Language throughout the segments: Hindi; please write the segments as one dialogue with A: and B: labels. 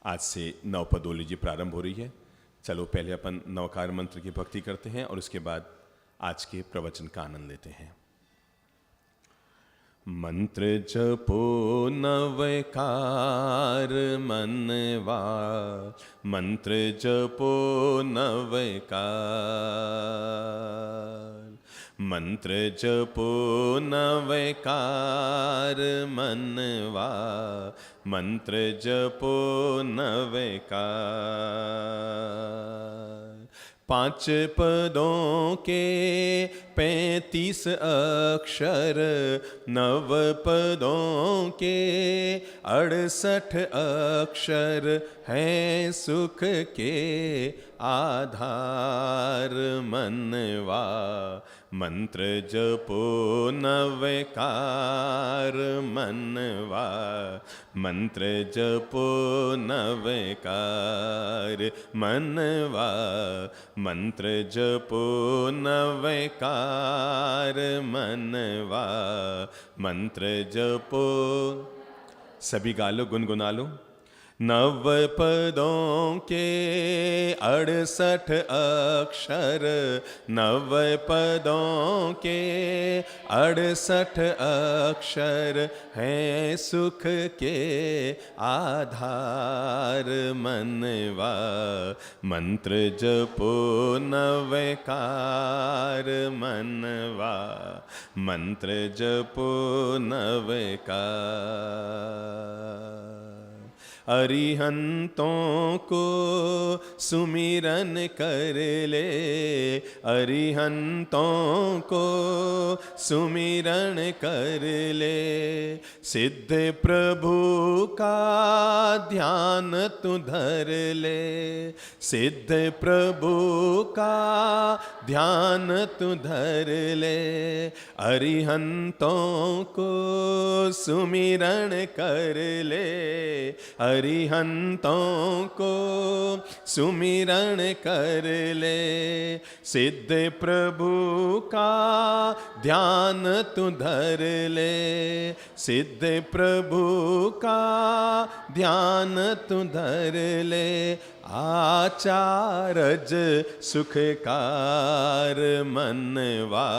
A: आज से नवपदोली जी प्रारंभ हो रही है। चलो पहले अपन नवकार मंत्र की भक्ति करते हैं और उसके बाद आज के प्रवचन का आनंद लेते हैं। मंत्र जपो नवकार मनवा, मंत्र जपो नवकार, मंत्र जपो नवकार मनवा, मंत्र जपो नवकार। 5 पदों के 35 अक्षर, 9 पदों के 68 अक्षर हैं सुख के आधार मनवा, मंत्र जपो नवकार मनवा, मंत्र जपो नवकार मनवा, मंत्र जपो नवकार मनवा, मंत्र जपो। सभी गा लो, गुनगुना लो। 9 पदों के 68 अक्षर, 9 पदों के 68 अक्षर हैं सुख के आधार मनवा, मंत्र जपो नवकार मनवा, मंत्र जपो नवकार। अरिहंतों को सुमिरन कर ले, अरिहंतों को सुमिरन कर ले, सिद्ध प्रभु का ध्यान तू धर ले, सिद्ध प्रभु का ध्यान तू धर ले, अरिहंतों को सुमिरन कर ले, अरिहंतों को सुमिरन कर ले, सिद्ध प्रभु का ध्यान तू धर ले, सिद्ध प्रभु का ध्यान तू धर ले, आचारज सुखकार मनवा,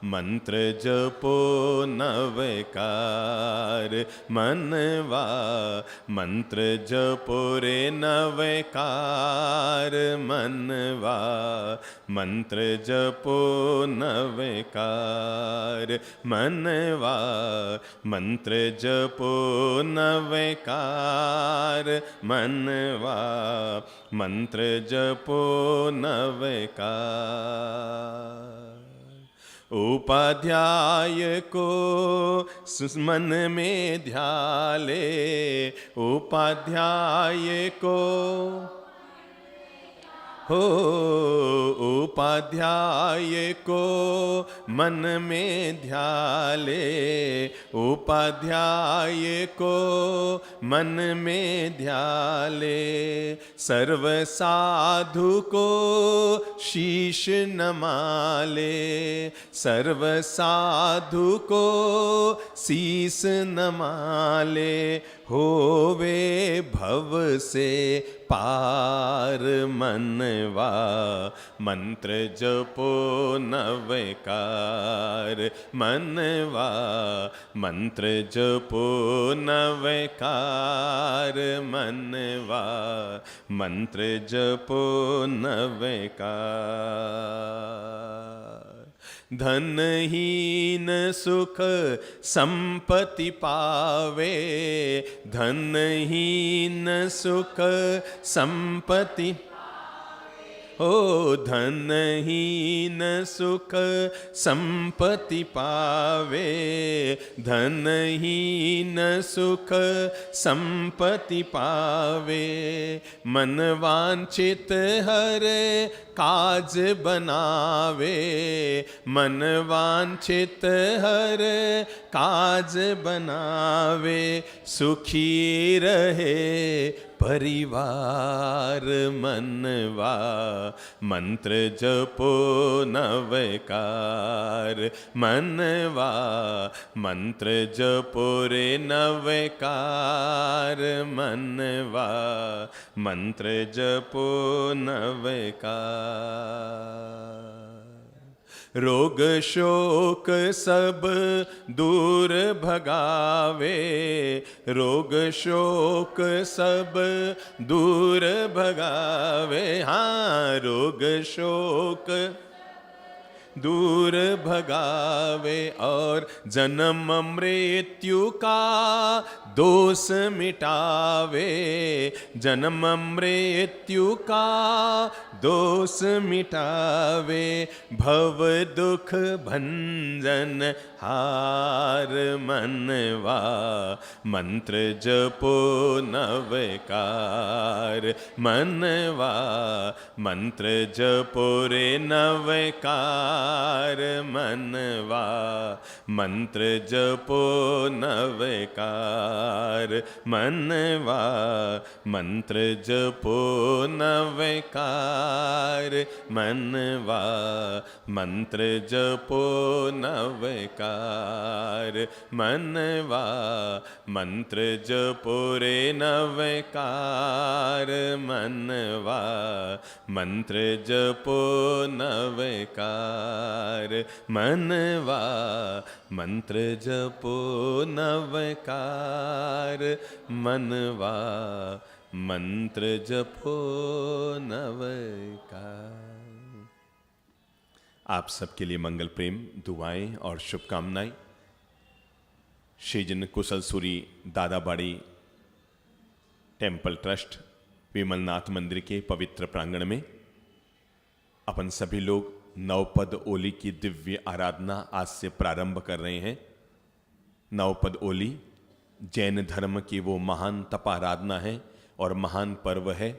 A: मंत्र जपो नवकार मनवा, मंत्र जपो रे नवकार मनवा, मंत्र जपो नवकार मनवा, मंत्र जपो नवकार मनवा, मंत्र जपो नवकार। उपाध्याय को मन में ध्याले, उपाध्याय को हो, उपाध्याय को मन में ध्याले, उपाध्याय को मन में ध्याले, सर्व साधु को शीश नमाले, सर्व साधु को शीस नमाले, होवे भव से पार मनवा, मंत्र जपो नवकार मनवा, मंत्र जपो नवकार मनवा, मंत्र जपो नवकार। धनहीन सुख संपत्ति पावे, धनहीन सुख संपत्ति, ओ धनहीन सुख संपत्ति पावे, धनहीन सुख संपत्ति पावे, मन वांछित हर काज बनावे, मन वांछित हर काज बनावे, सुखी रहे परिवार मनवा, मंत्र जपो नवकार मनवा, मंत्र जपो रे नवकार मनवा, मंत्र जपो नवकार। रोग शोक सब दूर भगावे, रोग शोक सब दूर भगावे, हाँ रोग शोक दूर भगावे, और जन्म मृत्यु का दोष मिटावे, जन्म मृत्यु का दोष मिटावे, भव दुख भंजन हार मनवा, मंत्र जपो नवकार मनवा, मंत्र जपो रे नवकार मनवा, मंत्र जपो नवकार मनवा, मंत्र जपो नवकार मनवा, मंत्र जपो नवकार मनवा, मंत्र जपो रे नवकार मनवा, मंत्र जपो नवकार मनवा, मंत्र जपो नवकार मनवा, मंत्र जपो नवकार। आप सबके लिए मंगल प्रेम दुआएं और शुभकामनाएं। श्रीजन कुशल सूरी दादाबाड़ी टेम्पल ट्रस्ट विमलनाथ मंदिर के पवित्र प्रांगण में अपन सभी लोग नवपद ओली की दिव्य आराधना आज से प्रारंभ कर रहे हैं। नवपद ओली जैन धर्म की वो महान तपाराधना है और महान पर्व है।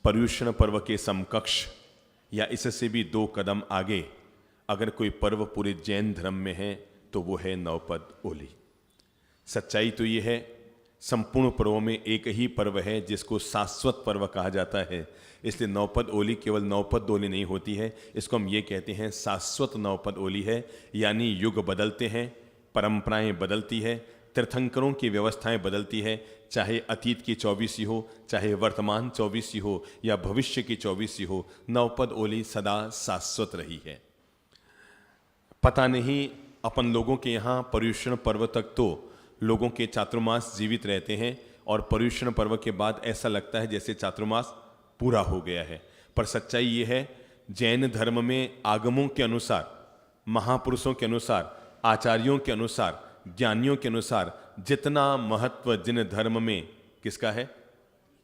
A: पर्युषण पर्व के समकक्ष या इससे भी 2 कदम आगे अगर कोई पर्व पूरे जैन धर्म में है तो वो है नवपद ओली। सच्चाई तो ये है, संपूर्ण पर्वों में एक ही पर्व है जिसको शाश्वत पर्व कहा जाता है। इसलिए नवपद ओली केवल नवपद ओली नहीं होती है, इसको हम ये कहते हैं शाश्वत नवपद ओली है। यानी युग बदलते हैं, परंपराएं बदलती है, तीर्थंकरों की व्यवस्थाएं बदलती है, चाहे अतीत की 24वीं हो, चाहे वर्तमान 24वीं हो या भविष्य की 24वीं हो, नवपद ओली सदा शाश्वत रही है। पता नहीं अपन लोगों के यहाँ पर्युषण पर्व तक तो लोगों के चातुर्मास जीवित रहते हैं और पर्युषण पर्व के बाद ऐसा लगता है जैसे चातुर्मास पूरा हो गया है। पर सच्चाई ये है, जैन धर्म में आगमों के अनुसार, महापुरुषों के अनुसार, आचार्यों के अनुसार, ज्ञानियों के अनुसार जितना महत्व जिन धर्म में किसका है,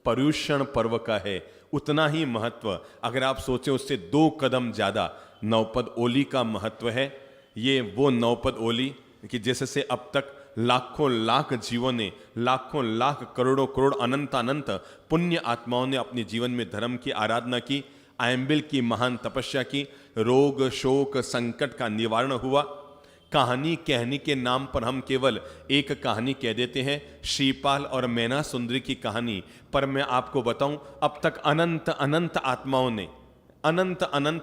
A: पर्युषण पर्व का है, उतना ही महत्व अगर आप सोचें उससे 2 कदम ज्यादा नवपद ओली का महत्व है। ये वो नवपद ओली कि जिससे अब तक लाखों लाख जीवों ने, लाखों लाख करोड़ों करोड़ अनंत अनंत पुण्य आत्माओं ने अपने जीवन में धर्म की आराधना की, आयम्बिल की महान तपस्या की, रोग शोक संकट का निवारण हुआ। कहानी कहने के नाम पर हम केवल एक कहानी कह देते हैं, श्रीपाल और मैना सुंदरी की कहानी, पर मैं आपको बताऊं अब तक अनंत अनंत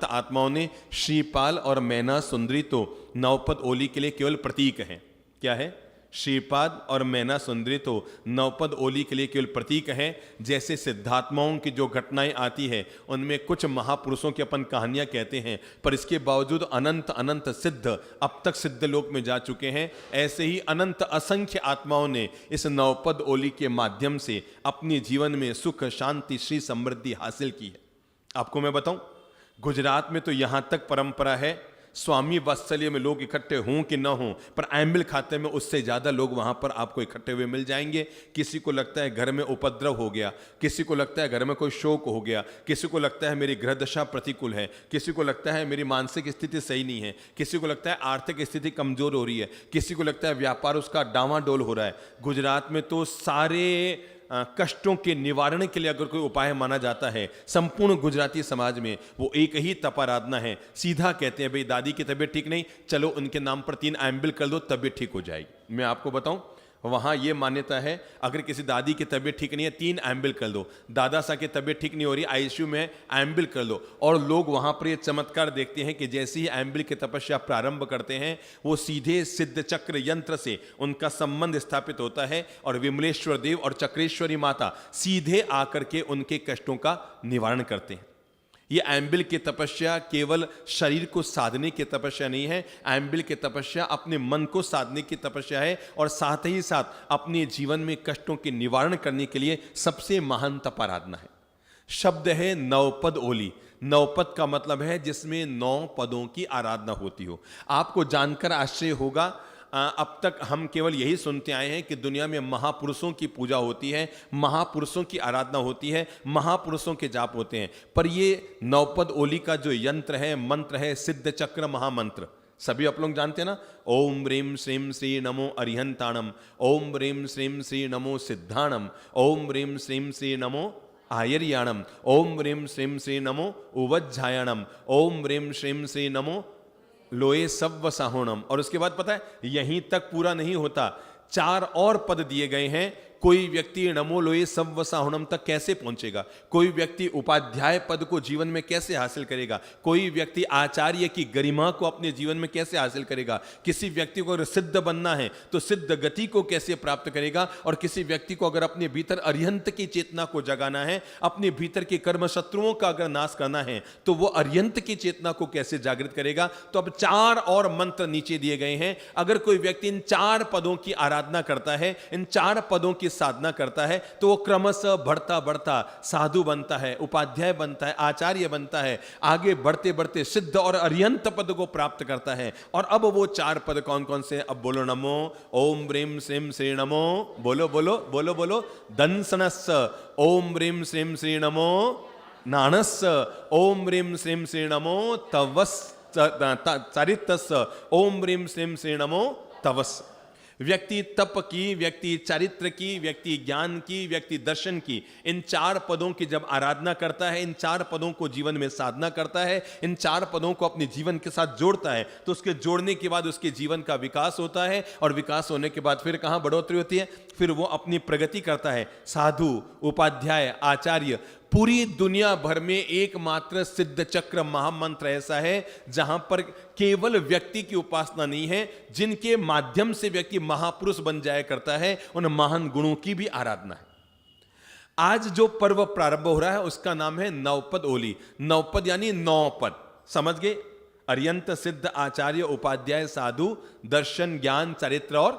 A: आत्माओं ने श्रीपाल और मैना सुंदरी तो नवपद ओली के लिए केवल प्रतीक हैं। क्या है? श्रीपाद और मैना सुंदरी तो नवपद ओली के लिए केवल प्रतीक हैं। जैसे सिद्धात्माओं की जो घटनाएं आती है उनमें कुछ महापुरुषों की अपन कहानियां कहते हैं, पर इसके बावजूद अनंत अनंत सिद्ध अब तक सिद्ध लोक में जा चुके हैं। ऐसे ही अनंत असंख्य आत्माओं ने इस नवपद ओली के माध्यम से अपने जीवन में सुख शांति श्री समृद्धि हासिल की है। आपको मैं बताऊं, गुजरात में तो यहां तक परंपरा है, स्वामी वात्सल्य में लोग इकट्ठे हों कि ना हों, पर आयम्बिल खाते में उससे ज़्यादा लोग वहाँ पर आपको इकट्ठे हुए मिल जाएंगे। किसी को लगता है घर में उपद्रव हो गया, किसी को लगता है घर में कोई शोक हो गया, किसी को लगता है मेरी ग्रह दशा प्रतिकूल है, किसी को लगता है मेरी मानसिक स्थिति सही नहीं है, किसी को लगता है आर्थिक स्थिति कमज़ोर हो रही है, किसी को लगता है व्यापार उसका डावाडोल हो रहा है। गुजरात में तो सारे कष्टों के निवारण के लिए अगर कोई उपाय माना जाता है संपूर्ण गुजराती समाज में, वो एक ही तपाराधना है। सीधा कहते हैं भाई दादी की तबीयत ठीक नहीं, चलो उनके नाम पर 3 आयम्बिल कर दो, तबीयत ठीक हो जाएगी। मैं आपको बताऊं, वहां यह मान्यता है अगर किसी दादी की तबीयत ठीक नहीं है 3 एम्बिल कर दो, दादा साहब की तबीयत ठीक नहीं हो रही आईसीयू में एम्बिल कर दो। और लोग वहां पर ये चमत्कार देखते हैं कि जैसे ही एम्बिल की तपस्या प्रारंभ करते हैं वो सीधे सिद्ध चक्र यंत्र से उनका संबंध स्थापित होता है और विमलेश्वर देव और चक्रेश्वरी माता सीधे आकर के उनके कष्टों का निवारण करते हैं। ये एम्बिल की तपस्या केवल शरीर को साधने की तपस्या नहीं है, एम्बिल की तपस्या अपने मन को साधने की तपस्या है और साथ ही साथ अपने जीवन में कष्टों के निवारण करने के लिए सबसे महान तप आराधना है। शब्द है नवपद ओली। नवपद का मतलब है जिसमें 9 पदों की आराधना होती हो। आपको जानकर आश्चर्य होगा, अब तक हम केवल यही सुनते आए हैं कि दुनिया में महापुरुषों की पूजा होती है, महापुरुषों की आराधना होती है, महापुरुषों के जाप होते हैं, पर ये नवपद ओली का जो यंत्र है, मंत्र है, सिद्ध चक्र महामंत्र, सभी आप लोग जानते हैं ना। ओम ह्रीम श्रीम श्री नमो अरिहंताणम, ओम ह्रीम श्रीम श्री नमो सिद्धाणम, ओम ह्रीम श्रीम श्री नमो आयर्याणम, ओम ह्रीम श्रीम श्री नमो उवज्झायणम, ओम ह्रीम श्रीम श्री नमो लोए सव्व साहोणम। और उसके बाद पता है यहीं तक पूरा नहीं होता, 4 और पद दिए गए हैं। कोई व्यक्ति नमो लोए सव्व साहोणम तक कैसे पहुंचेगा, कोई व्यक्ति उपाध्याय पद को जीवन में कैसे हासिल करेगा, कोई व्यक्ति आचार्य की गरिमा को अपने जीवन में कैसे हासिल करेगा, किसी व्यक्ति को अगर सिद्ध बनना है तो सिद्ध गति को कैसे प्राप्त करेगा, और किसी व्यक्ति को अगर अपने भीतर अरिहंत की चेतना को जगाना है, अपने भीतर के कर्म शत्रुओं का अगर नाश करना है तो वो अरिहंत की चेतना को कैसे जागृत करेगा। तो अब 4 और मंत्र नीचे दिए गए हैं। अगर कोई व्यक्ति इन 4 पदों की आराधना करता है, इन 4 पदों की साधना करता है, तो वो क्रमशः बढ़ता बढ़ता साधु बनता है, उपाध्याय बनता है, आचार्य बनता है, आगे बढ़ते बढ़ते सिद्ध और अरिहंत पद को प्राप्त करता है। और अब वो 4 पद कौन कौन से, अब बोलो नमो ओम ह्रीम श्रीम श्री नमो, बोलो बोलो बोलो बोलो दंसनस्य, ओम ह्रीम श्रीम श्री नमो नाणस्य, ओम ह्रीम श्रीम श्री नमो तवस् चारितस्य, ओम ह्रीम श्रीम श्री नमो तवस्। व्यक्ति तप की, व्यक्ति चारित्र की, व्यक्ति ज्ञान की, व्यक्ति दर्शन की, इन 4 पदों की जब आराधना करता है, इन 4 पदों को जीवन में साधना करता है, इन 4 पदों को अपने जीवन के साथ जोड़ता है, तो उसके जोड़ने के बाद उसके जीवन का विकास होता है। और विकास होने के बाद फिर कहां बढ़ोतरी होती है, फिर वो अपनी प्रगति करता है। साधु, उपाध्याय, आचार्य, पूरी दुनिया भर में एकमात्र सिद्ध चक्र महामंत्र ऐसा है जहां पर केवल व्यक्ति की उपासना नहीं है, जिनके माध्यम से व्यक्ति महापुरुष बन जाया करता है, उन महान गुणों की भी आराधना है। आज जो पर्व प्रारंभ हो रहा है उसका नाम है नवपद ओली। नवपद यानी 9 पद, समझ गए? अरिहंत, सिद्ध, आचार्य, उपाध्याय, साधु, दर्शन, ज्ञान, चरित्र और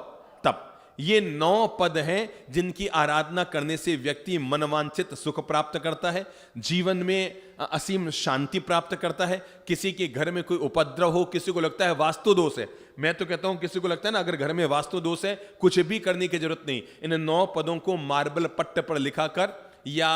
A: तप। ये 9 पद हैं जिनकी आराधना करने से व्यक्ति मनवांछित सुख प्राप्त करता है, जीवन में असीम शांति प्राप्त करता है। किसी के घर में कोई उपद्रव हो, किसी को लगता है वास्तु दोष है, मैं तो कहता हूं किसी को लगता है ना अगर घर में वास्तु दोष है कुछ भी करने की जरूरत नहीं, इन 9 पदों को मार्बल पट्ट पर लिखाकर या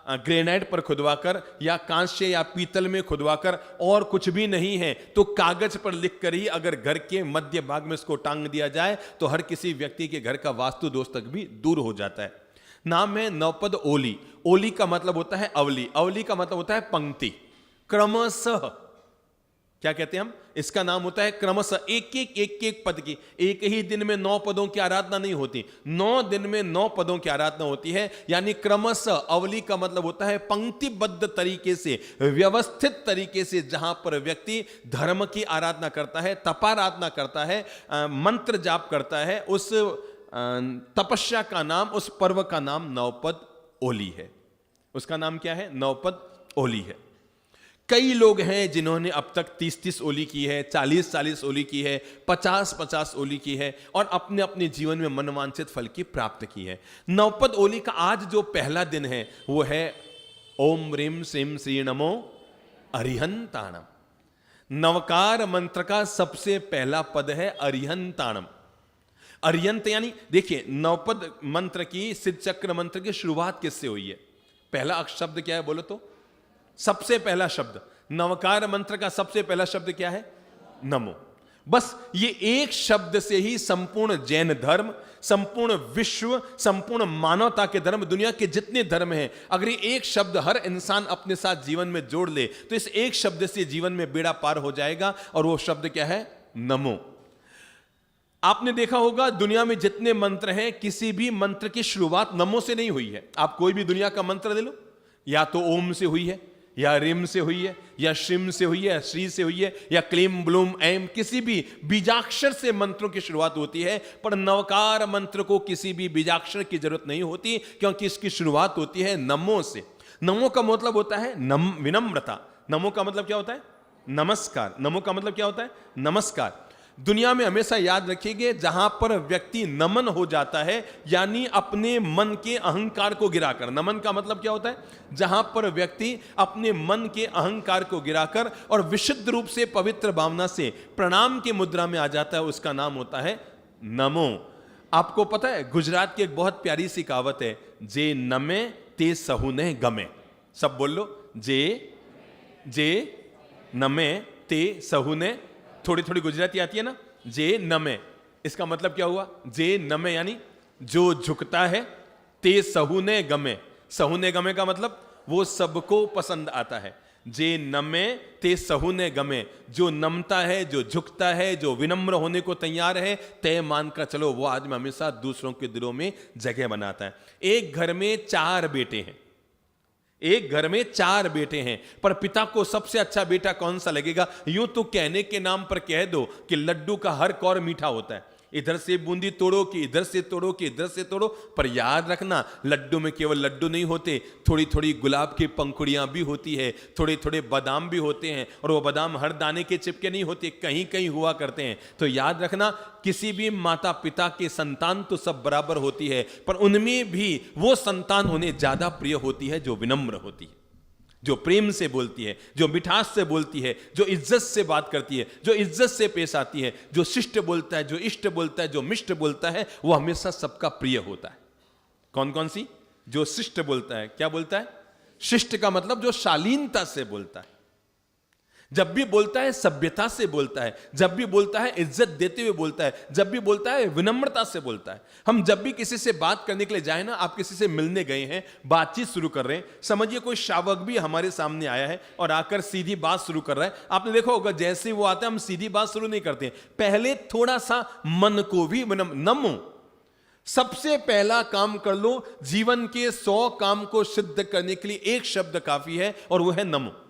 A: ग्रेनाइट पर खुदवाकर या कांस्य या पीतल में खुदवाकर, और कुछ भी नहीं है तो कागज पर लिखकर ही अगर घर के मध्य भाग में इसको टांग दिया जाए तो हर किसी व्यक्ति के घर का वास्तु दोष तक भी दूर हो जाता है। नाम है नवपद ओली। ओली का मतलब होता है अवली, अवली का मतलब होता है पंक्ति। क्रमशः क्या कहते हैं हम, इसका नाम होता है क्रमशः, एक एक पद की। एक ही दिन में 9 पदों की आराधना नहीं होती, 9 दिन में 9 पदों की आराधना होती है, यानी क्रमशः। अवली का मतलब होता है पंक्तिबद्ध तरीके से, व्यवस्थित तरीके से, जहां पर व्यक्ति धर्म की आराधना करता है, तपाराधना करता है, मंत्र जाप करता है, उस तपस्या का नाम, उस पर्व का नाम नवपद ओली है। उसका नाम क्या है? नवपद ओली है। कई लोग हैं जिन्होंने अब तक 30-30 ओली की है, 40-40 ओली की है, 50-50 ओली की है और अपने अपने जीवन में मनवांछित फल की प्राप्त की है। नवपद ओली का आज जो पहला दिन है वो है ओम ह्रीम श्रीम श्री नमो अरिहंताणम। नवकार मंत्र का सबसे पहला पद है अरिहंताणम। अरिहंत यानी देखिए, नवपद मंत्र की, सिद्ध चक्र मंत्र की शुरुआत किससे हुई है? पहला शब्द क्या है बोलो तो? सबसे पहला शब्द नवकार मंत्र का सबसे पहला शब्द क्या है? नमो। बस ये एक शब्द से ही संपूर्ण जैन धर्म, संपूर्ण विश्व, संपूर्ण मानवता के धर्म, दुनिया के जितने धर्म हैं, अगर ये एक शब्द हर इंसान अपने साथ जीवन में जोड़ ले तो इस एक शब्द से जीवन में बेड़ा पार हो जाएगा। और वो शब्द क्या है? नमो। आपने देखा होगा दुनिया में जितने मंत्र हैं, किसी भी मंत्र की शुरुआत नमो से नहीं हुई है। आप कोई भी दुनिया का मंत्र ले लो, या तो ओम से हुई है, या रिम से हुई है, या श्रीम से हुई है, या श्री से हुई है, या क्लीम ब्लूम एम, किसी भी बीजाक्षर से मंत्रों की शुरुआत होती है। पर नवकार मंत्र को किसी भी बीजाक्षर की जरूरत नहीं होती, क्योंकि इसकी शुरुआत होती है नमो से। नमो का मतलब होता है विनम्रता। नमो का मतलब क्या होता है? नमस्कार। नमो का मतलब क्या होता है? नमस्कार। दुनिया में हमेशा याद रखिएगा, जहां पर व्यक्ति नमन हो जाता है, यानी अपने मन के अहंकार को गिराकर, नमन का मतलब क्या होता है? जहां पर व्यक्ति अपने मन के अहंकार को गिराकर और विशुद्ध रूप से पवित्र भावना से प्रणाम की मुद्रा में आ जाता है, उसका नाम होता है नमो। आपको पता है गुजरात की एक बहुत प्यारी सी कहावत है, जे नमे ते सहुने गमे। सब बोल लो, जे नमे ते सहुने। थोड़ी थोड़ी गुजराती आती है ना, जे नमे, इसका मतलब क्या हुआ? जे नमे यानी जो झुकता है, ते सहुने गमे। सहुने गमे का मतलब वो सबको पसंद आता है। जे नमे ते सहुने गमे, जो नमता है, जो झुकता है, जो विनम्र होने को तैयार है, तय मानकर चलो वो आदमी हमेशा दूसरों के दिलों में जगह बनाता है। एक घर में 4 बेटे हैं, एक घर में 4 बेटे हैं, पर पिता को सबसे अच्छा बेटा कौन सा लगेगा? यूं तो कहने के नाम पर कह दो कि लड्डू का हर कौर मीठा होता है, इधर से बूंदी तोड़ो कि इधर से तोड़ो कि इधर से तोड़ो, पर याद रखना लड्डू में केवल लड्डू नहीं होते, थोड़ी थोड़ी गुलाब की पंखुड़ियां भी होती है, थोड़े थोड़े बादाम भी होते हैं, और वो बादाम हर दाने के चिपके नहीं होते, कहीं कहीं हुआ करते हैं। तो याद रखना, किसी भी माता पिता के संतान तो सब बराबर होती है, पर उनमें भी वो संतान उन्हें ज्यादा प्रिय होती है जो विनम्र होती है, जो प्रेम से बोलती है, जो मिठास से बोलती है, जो इज्जत से बात करती है, जो इज्जत से पेश आती है, जो शिष्ट बोलता है, जो इष्ट बोलता है, जो मिष्ट बोलता है, वो हमेशा सबका प्रिय होता है। कौन कौन सी? जो शिष्ट बोलता है। क्या बोलता है? शिष्ट का मतलब जो शालीनता से बोलता है, जब भी बोलता है सभ्यता से बोलता है, जब भी बोलता है इज्जत देते हुए बोलता है, जब भी बोलता है विनम्रता से बोलता है। हम जब भी किसी से बात करने के लिए जाए ना, आप किसी से मिलने गए हैं, बातचीत शुरू कर रहे हैं, समझिए कोई श्रावक भी हमारे सामने आया है और आकर सीधी बात शुरू कर रहा है। आपने देखा होगा जैसे वो आता है हम सीधी बात शुरू नहीं करते हैं, पहले थोड़ा सा मन को भी नमो। सबसे पहला काम कर लो, जीवन के 100 काम को सिद्ध करने के लिए एक शब्द काफी है, और वो है नमो।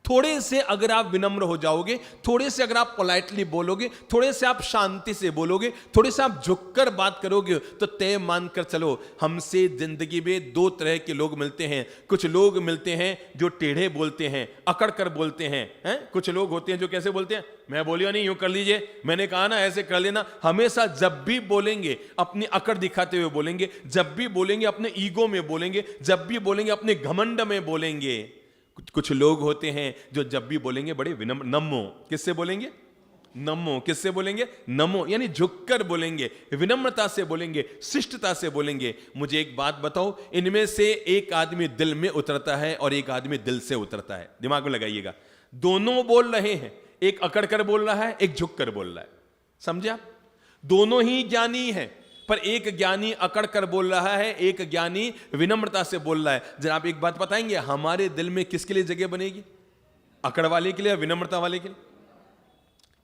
A: थोड़े से अगर आप विनम्र हो जाओगे, थोड़े से अगर आप पोलाइटली बोलोगे, थोड़े से आप शांति से बोलोगे, थोड़े से आप झुककर बात करोगे, तो तय मानकर चलो हमसे जिंदगी में 2 तरह के लोग मिलते हैं। कुछ लोग मिलते हैं जो टेढ़े बोलते हैं, अकड़ कर बोलते हैं, कुछ लोग होते हैं जो कैसे बोलते हैं, मैं बोलियो नहीं, यूं कर लीजिए, मैंने कहा ना ऐसे कर लेना। हमेशा जब भी बोलेंगे अपनी अकड़ दिखाते हुए बोलेंगे, जब भी बोलेंगे अपने ईगो में बोलेंगे, जब भी बोलेंगे अपने घमंड में बोलेंगे। कुछ लोग होते हैं जो जब भी बोलेंगे बड़े विनम्र, नमो। किससे बोलेंगे? नमो। किससे बोलेंगे? नमो, यानी झुककर बोलेंगे, विनम्रता से बोलेंगे, शिष्टता से बोलेंगे। मुझे एक बात बताओ, इनमें से एक आदमी दिल में उतरता है और एक आदमी दिल से उतरता है। दिमाग में लगाइएगा, दोनों बोल रहे हैं, एक अकड़ कर बोल रहा है, एक झुक कर बोल रहा है। समझे आप? दोनों ही ज्ञानी हैं, पर एक ज्ञानी अकड़ कर बोल रहा है, एक ज्ञानी विनम्रता से बोल रहा है। जरा आप एक बात बताएंगे, हमारे दिल में किसके लिए जगह बनेगी? अकड़ वाले के लिए या विनम्रता वाले के लिए?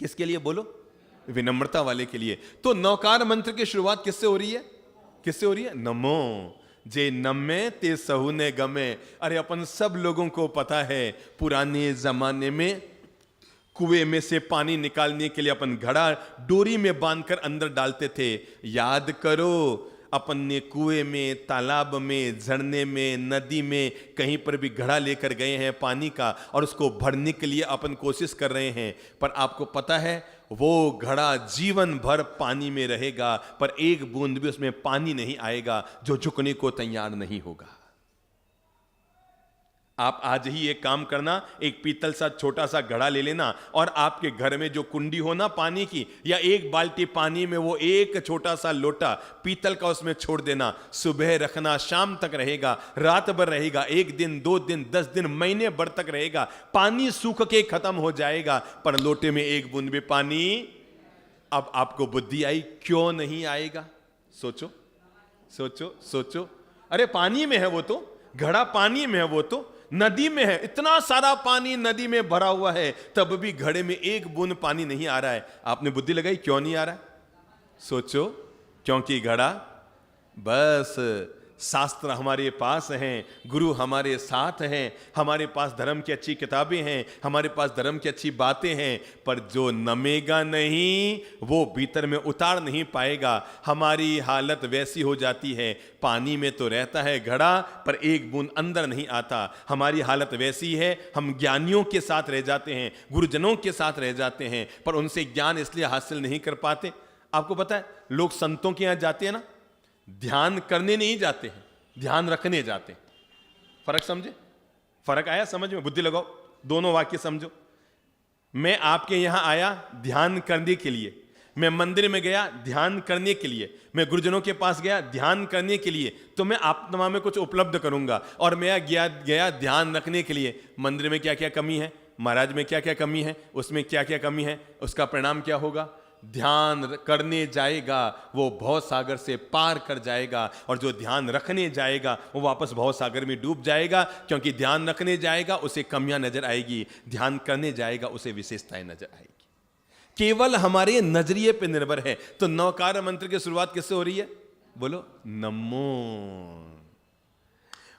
A: किसके लिए बोलो? विनम्रता वाले के लिए। तो नौकार मंत्र की शुरुआत किससे हो रही है? किससे हो रही है? नमो। जे नमे ते सहुने गमे। अरे अपन सब लोगों को पता है, पुराने जमाने में कुएं में से पानी निकालने के लिए अपन घड़ा डोरी में बांधकर अंदर डालते थे। याद करो, अपन ने कुएं में, तालाब में, झरने में, नदी में, कहीं पर भी घड़ा लेकर गए हैं पानी का, और उसको भरने के लिए अपन कोशिश कर रहे हैं। पर आपको पता है वो घड़ा जीवन भर पानी में रहेगा, पर एक बूंद भी उसमें पानी नहीं आएगा जो झुकने को तैयार नहीं होगा। आप आज ही एक काम करना, एक पीतल सा छोटा सा घड़ा ले लेना, और आपके घर में जो कुंडी हो ना पानी की, या एक बाल्टी पानी में वो एक छोटा सा लोटा पीतल का उसमें छोड़ देना। सुबह रखना, शाम तक रहेगा, रात भर रहेगा, 1 दिन, 2 दिन, 10 दिन, महीने भर तक रहेगा। पानी सूख के खत्म हो जाएगा, पर लोटे में एक बूंद भी पानी। अब आपको बुद्धि आई, क्यों नहीं आएगा? सोचो सोचो सोचो। अरे पानी में है वो तो, घड़ा पानी में है वो तो, नदी में है, इतना सारा पानी नदी में भरा हुआ है, तब भी घड़े में एक बूंद पानी नहीं आ रहा है। आपने बुद्धि लगाई, क्यों नहीं आ रहा है? सोचो, क्योंकि घड़ा, बस शास्त्र हमारे पास हैं, गुरु हमारे साथ हैं, हमारे पास धर्म की अच्छी किताबें हैं, हमारे पास धर्म की अच्छी बातें हैं, पर जो नमेगा नहीं वो भीतर में उतार नहीं पाएगा। हमारी हालत वैसी हो जाती है, पानी में तो रहता है घड़ा पर एक बूंद अंदर नहीं आता। हमारी हालत वैसी है, हम ज्ञानियों के साथ रह जाते हैं, गुरुजनों के साथ रह जाते हैं, पर उनसे ज्ञान इसलिए हासिल नहीं कर पाते। आपको पता है, लोग संतों के यहां जाते हैं ना, ध्यान करने नहीं जाते हैं, ध्यान रखने जाते हैं। फर्क समझे? फर्क आया समझ में? बुद्धि लगाओ, दोनों वाक्य समझो। मैं आपके यहां आया ध्यान करने के लिए, मैं मंदिर में गया ध्यान करने के लिए, मैं गुरुजनों के पास गया ध्यान करने के लिए, तो मैं आत्मा में कुछ उपलब्ध करूंगा। और मैं गया ध्यान रखने के लिए। मंदिर में क्या क्या कमी है, महाराज में क्या क्या कमी है, उसमें क्या क्या कमी है, उसका परिणाम क्या होगा? ध्यान करने जाएगा वो भव सागर से पार कर जाएगा, और जो ध्यान रखने जाएगा वो वापस भव सागर में डूब जाएगा। क्योंकि ध्यान रखने जाएगा उसे कमियां नजर आएगी, ध्यान करने जाएगा उसे विशेषताएं नजर आएगी। केवल हमारे नजरिए पे निर्भर है। तो नौकार मंत्र की शुरुआत किससे हो रही है? बोलो नमो।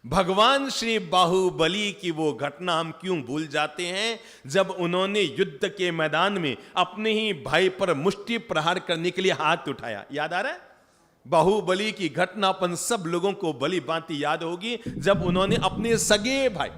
A: भगवान श्री बाहुबली की वो घटना हम क्यों भूल जाते हैं, जब उन्होंने युद्ध के मैदान में अपने ही भाई पर मुष्टि प्रहार करने के लिए हाथ उठाया। याद आ रहा है? बाहुबली की घटना अपन सब लोगों को भली भांति याद होगी, जब उन्होंने अपने सगे भाई,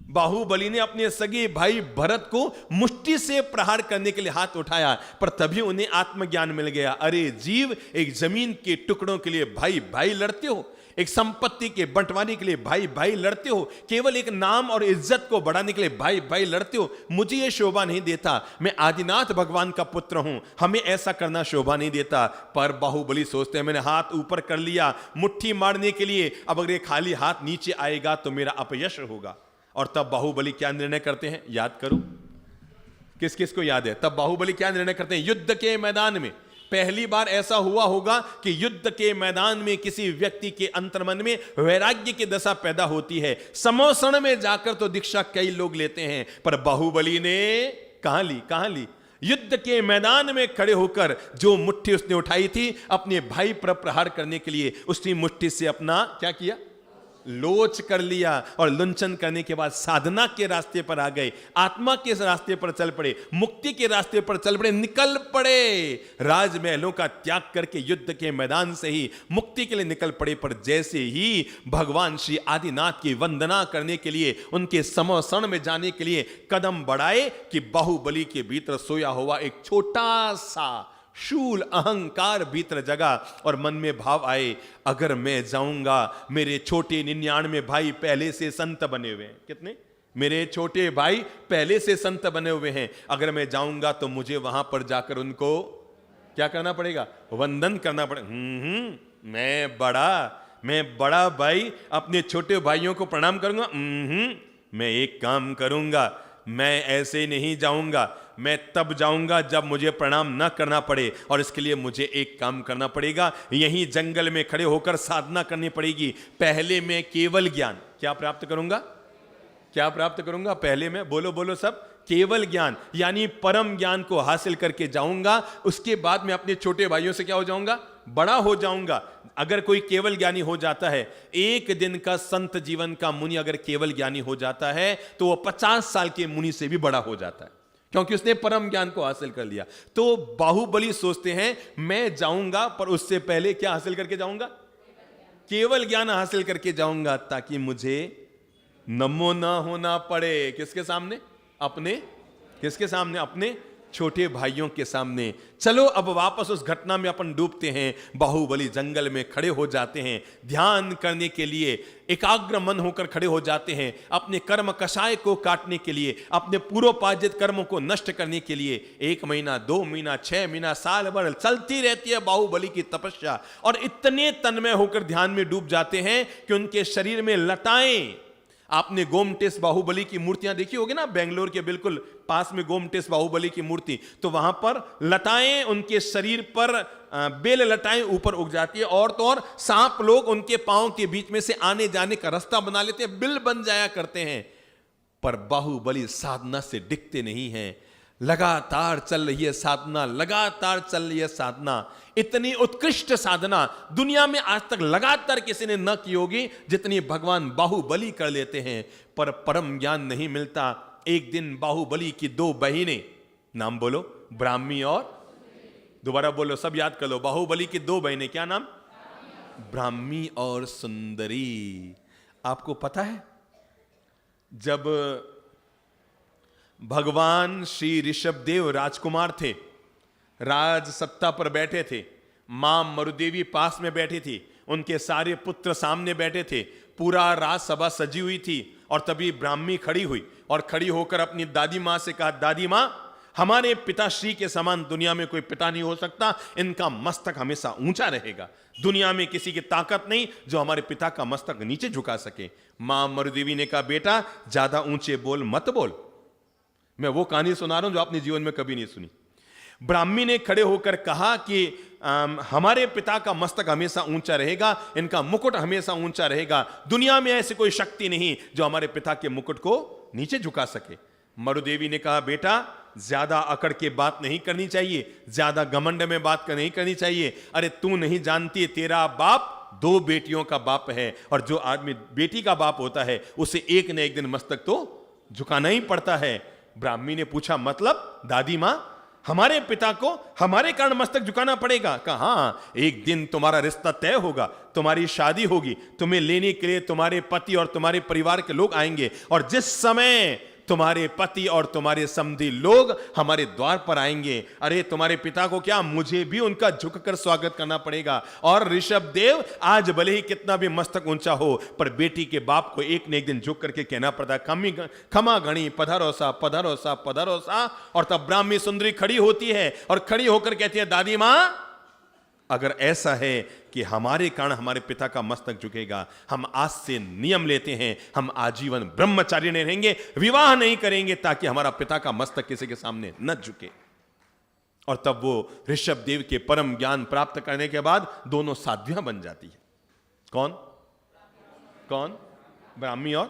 A: बाहुबली ने अपने सगे भाई भरत को मुष्टि से प्रहार करने के लिए हाथ उठाया, पर तभी उन्हें आत्मज्ञान मिल गया। अरे जीव, एक जमीन के टुकड़ों के लिए भाई भाई लड़ते हो, एक संपत्ति के बंटवारे के लिए भाई भाई लड़ते हो, केवल एक नाम और इज्जत को बढ़ाने के लिए भाई भाई लड़ते हो। मुझे यह शोभा नहीं देता, मैं आदिनाथ भगवान का पुत्र हूं, हमें ऐसा करना शोभा नहीं देता। पर बाहुबली सोचते हैं मैंने हाथ ऊपर कर लिया मुट्ठी मारने के लिए, अब अगर ये खाली हाथ नीचे आएगा तो मेरा अपयश होगा। और तब बाहुबली क्या निर्णय करते हैं, याद करो, किस किस को याद है? तब बाहुबली क्या निर्णय करते हैं? युद्ध के मैदान में पहली बार ऐसा हुआ होगा कि युद्ध के मैदान में किसी व्यक्ति के अंतर्मन में वैराग्य की दशा पैदा होती है। समोषण में जाकर तो दीक्षा कई लोग लेते हैं, पर बाहुबली ने कहां ली? युद्ध के मैदान में खड़े होकर जो मुट्ठी उसने उठाई थी अपने भाई पर प्रहार करने के लिए, उसी मुट्ठी से अपना क्या किया? लोच कर लिया। और लुंचन करने के बाद साधना के रास्ते पर आ गए, आत्मा के रास्ते पर चल पड़े, मुक्ति के रास्ते पर चल पड़े, निकल पड़े। राजमहलों का त्याग करके युद्ध के मैदान से ही मुक्ति के लिए निकल पड़े। पर जैसे ही भगवान श्री आदिनाथ की वंदना करने के लिए, उनके समोषण में जाने के लिए कदम बढ़ाए, कि बाहुबली के भीतर सोया हुआ एक छोटा सा शूल अहंकार भीतर जगा और मन में भाव आए, अगर मैं जाऊंगा, मेरे छोटे 99 भाई पहले से संत बने हुए हैं। कितने? मेरे छोटे भाई पहले से संत बने हुए हैं। अगर मैं जाऊंगा तो मुझे वहां पर जाकर उनको क्या करना पड़ेगा? वंदन करना पड़ेगा। मैं बड़ा भाई अपने छोटे भाइयों को प्रणाम करूंगा। मैं एक काम करूंगा, मैं ऐसे नहीं जाऊंगा, मैं तब जाऊंगा जब मुझे प्रणाम न करना पड़े। और इसके लिए मुझे एक काम करना पड़ेगा, यहीं जंगल में खड़े होकर साधना करनी पड़ेगी। पहले मैं केवल ज्ञान क्या प्राप्त करूंगा? क्या प्राप्त करूंगा? पहले मैं, बोलो सब, केवल ज्ञान यानी परम ज्ञान को हासिल करके जाऊंगा। उसके बाद मैं अपने छोटे भाइयों से क्या हो जाऊंगा? बड़ा हो जाऊंगा। अगर कोई केवल ज्ञानी हो जाता है, एक दिन का संत जीवन का मुनि अगर केवल ज्ञानी हो जाता है, तो वह 50 साल के मुनि से भी बड़ा हो जाता है, क्योंकि उसने परम ज्ञान को हासिल कर लिया। तो बाहुबली सोचते हैं मैं जाऊंगा, पर उससे पहले क्या हासिल करके जाऊंगा? केवल ज्ञान हासिल करके जाऊंगा, ताकि मुझे नमो ना होना पड़े। किसके सामने? किसके सामने? अपने छोटे भाइयों के सामने। चलो अब वापस उस घटना में अपन डूबते हैं। बाहुबली जंगल में खड़े हो जाते हैं, ध्यान करने के लिए एकाग्र मन होकर खड़े हो जाते हैं, अपने कर्म कषाय को काटने के लिए, अपने पूर्वोपार्जित कर्मों को नष्ट करने के लिए। 1 महीना, 2 महीना, 6 महीना, साल भर चलती रहती है बाहुबली की तपस्या, और इतने तन्मय होकर ध्यान में डूब जाते हैं कि उनके शरीर में लताएं, आपने गोमटेश बाहुबली की मूर्तियां देखी होगी ना, बेंगलोर के बिल्कुल पास में गोमटेश बाहुबली की मूर्ति, तो वहां पर लताएं, उनके शरीर पर बेल लताएं ऊपर उग जाती है। और तो और सांप लोग उनके पांव के बीच में से आने जाने का रास्ता बना लेते हैं, बिल बन जाया करते हैं। पर बाहुबली साधना से डिगते नहीं हैं। लगातार चल रही है साधना, लगातार चल रही है साधना। इतनी उत्कृष्ट साधना दुनिया में आज तक लगातार किसी ने न की होगी जितनी भगवान बाहुबली कर लेते हैं, पर परम ज्ञान नहीं मिलता। एक दिन बाहुबली की दो बहिनें, नाम बोलो, ब्राह्मी और, दोबारा बोलो, सब याद कर लो, बाहुबली की दो बहिनें, क्या नाम? ब्राह्मी और सुंदरी। आपको पता है जब भगवान श्री ऋषभदेव राजकुमार थे, राज सत्ता पर बैठे थे, मां मरुदेवी पास में बैठी थी, उनके सारे पुत्र सामने बैठे थे, पूरा राजसभा सजी हुई थी, और तभी ब्राह्मी खड़ी हुई और खड़ी होकर अपनी दादी मां से कहा, दादी मां, हमारे पिताश्री के समान दुनिया में कोई पिता नहीं हो सकता, इनका मस्तक हमेशा ऊंचा रहेगा, दुनिया में किसी की ताकत नहीं जो हमारे पिता का मस्तक नीचे झुका सके। मां मरुदेवी ने कहा, बेटा ज्यादा ऊंचे बोल मत बोल, मैं वो कहानी सुना रहा हूं जो आपने जीवन में कभी नहीं सुनी। ब्राह्मी ने खड़े होकर कहा कि हमारे पिता का मस्तक हमेशा ऊंचा रहेगा, इनका मुकुट हमेशा ऊंचा रहेगा, दुनिया में ऐसी कोई शक्ति नहीं जो हमारे पिता के मुकुट को नीचे झुका सके। मरुदेवी ने कहा, बेटा ज्यादा अकड़ के बात नहीं करनी चाहिए, ज्यादा घमंड में बात नहीं करनी चाहिए। अरे तू नहीं जानती, तेरा बाप दो बेटियों का बाप है, और जो आदमी बेटी का बाप होता है उसे एक न एक दिन मस्तक तो झुकाना ही पड़ता है। ब्राह्मी ने पूछा, मतलब दादी मां, हमारे पिता को हमारे कारण मस्तक झुकाना पड़ेगा? कहा, हाँ, एक दिन तुम्हारा रिश्ता तय होगा, तुम्हारी शादी होगी, तुम्हें लेने के लिए तुम्हारे पति और तुम्हारे परिवार के लोग आएंगे, और जिस समय तुम्हारे पति और तुम्हारे समधी लोग हमारे द्वार पर आएंगे, अरे तुम्हारे पिता को क्या, मुझे भी उनका झुककर स्वागत करना पड़ेगा। और ऋषभदेव, आज भले ही कितना भी मस्तक ऊंचा हो, पर बेटी के बाप को एक न एक दिन झुक करके कहना पड़ता है, खमा गणी पधारोसा पधारोसा पधारोसा। और तब ब्राह्मी सुंदरी खड़ी होती है और खड़ी होकर कहती है, दादी मां, अगर ऐसा है कि हमारे कारण हमारे पिता का मस्तक झुकेगा, हम आज से नियम लेते हैं, हम आजीवन ब्रह्मचारी नहीं रहेंगे, विवाह नहीं करेंगे, ताकि हमारा पिता का मस्तक किसी के सामने न झुके। और तब वो ऋषभदेव के परम ज्ञान प्राप्त करने के बाद दोनों साध्वियां बन जाती है। कौन कौन? ब्राह्मी और,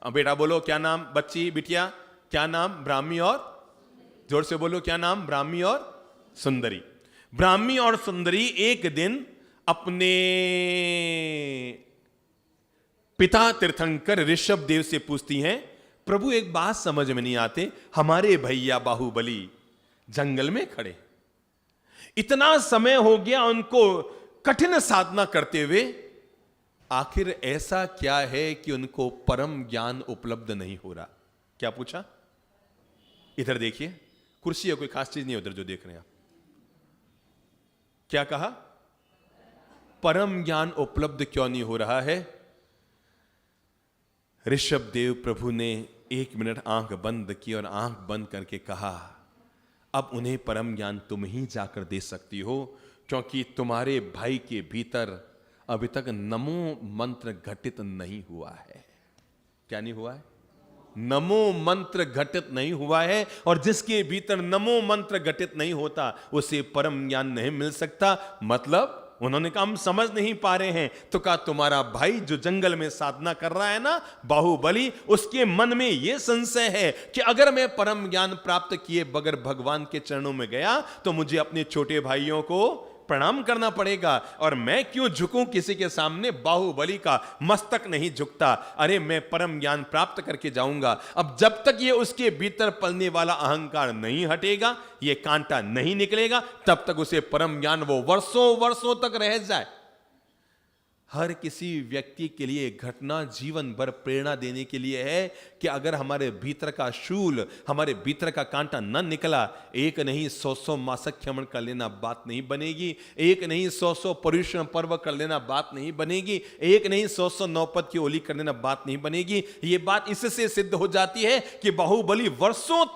A: बेटा बोलो क्या नाम, बच्ची बिटिया क्या नाम? ब्राह्मी और, जोर से बोलो क्या नाम? ब्राह्मी और सुंदरी। ब्राह्मी और सुंदरी एक दिन अपने पिता तीर्थंकर ऋषभदेव से पूछती हैं, प्रभु एक बात समझ में नहीं आते, हमारे भैया बाहुबली जंगल में खड़े, इतना समय हो गया उनको कठिन साधना करते हुए, आखिर ऐसा क्या है कि उनको परम ज्ञान उपलब्ध नहीं हो रहा? क्या पूछा? इधर देखिए, कुर्सी है, कोई खास चीज नहीं उधर जो देख रहे हैं आप। क्या कहा? परम ज्ञान उपलब्ध क्यों नहीं हो रहा है? ऋषभदेव प्रभु ने 1 मिनट आंख बंद की और आंख बंद करके कहा, अब उन्हें परम ज्ञान तुम ही जाकर दे सकती हो, क्योंकि तुम्हारे भाई के भीतर अभी तक नमो मंत्र घटित नहीं हुआ है। क्या नहीं हुआ है? नमो मंत्र घटित नहीं हुआ है, और जिसके भीतर नमो मंत्र घटित नहीं होता उसे परम ज्ञान नहीं मिल सकता। मतलब उन्होंने कहा, हम समझ नहीं पा रहे हैं। तो कहा, तुम्हारा भाई जो जंगल में साधना कर रहा है ना, बाहुबली, उसके मन में यह संशय है कि अगर मैं परम ज्ञान प्राप्त किए बगैर भगवान के चरणों में गया तो मुझे अपने छोटे भाइयों को प्रणाम करना पड़ेगा, और मैं क्यों झुकूं किसी के सामने? बाहुबली का मस्तक नहीं झुकता। अरे मैं परम ज्ञान प्राप्त करके जाऊंगा। अब जब तक ये उसके भीतर पलने वाला अहंकार नहीं हटेगा, ये कांटा नहीं निकलेगा, तब तक उसे परम ज्ञान वो वर्षों वर्षों तक रह जाए। हर किसी व्यक्ति के लिए घटना जीवन भर प्रेरणा देने के लिए है कि अगर हमारे भीतर का शूल, हमारे भीतर का कांटा न निकला, एक नहीं 100 मासिक क्षमण कर लेना बात नहीं बनेगी, एक नहीं 100 पर्युषण पर्व कर लेना बात नहीं बनेगी, एक नहीं 100 नौपद की होली कर लेना बात नहीं बनेगी। ये बात इससे सिद्ध हो जाती है कि बाहुबली वर्षों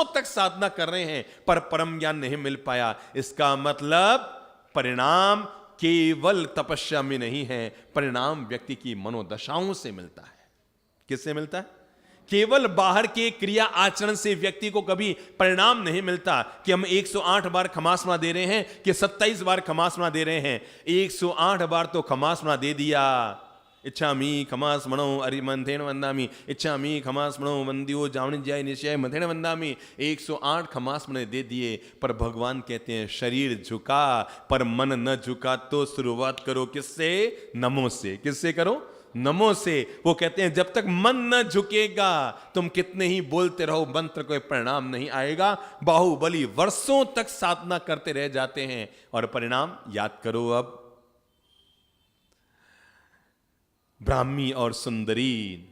A: तक साधना कर रहे हैं, पर परम ज्ञान नहीं मिल पाया। इसका मतलब परिणाम केवल तपस्या में नहीं है, परिणाम व्यक्ति की मनोदशाओं से मिलता है। किससे मिलता है? केवल बाहर के क्रिया आचरण से व्यक्ति को कभी परिणाम नहीं मिलता कि हम 108 बार खमासना दे रहे हैं कि 27 बार खमासना दे रहे हैं। 108 बार तो खमासना दे दिया, इच्छामि खमा स्मरणो अरिमंथेन वंदामि, इच्छामि खमा स्मरणो वंदियो जावनि जय निश्चय मथेन वंदामि। 108 खमा स्मरण दे दिए, पर भगवान कहते हैं शरीर झुका पर मन न झुका, तो शुरुआत करो किससे? नमो से। किससे करो? नमो से। वो कहते हैं जब तक मन न झुकेगा तुम कितने ही बोलते रहो, मंत्र कोई परिणाम नहीं आएगा। बाहुबली वर्षों तक साधना करते रह जाते हैं और परिणाम याद करो। अब ब्राह्मी और सुंदरी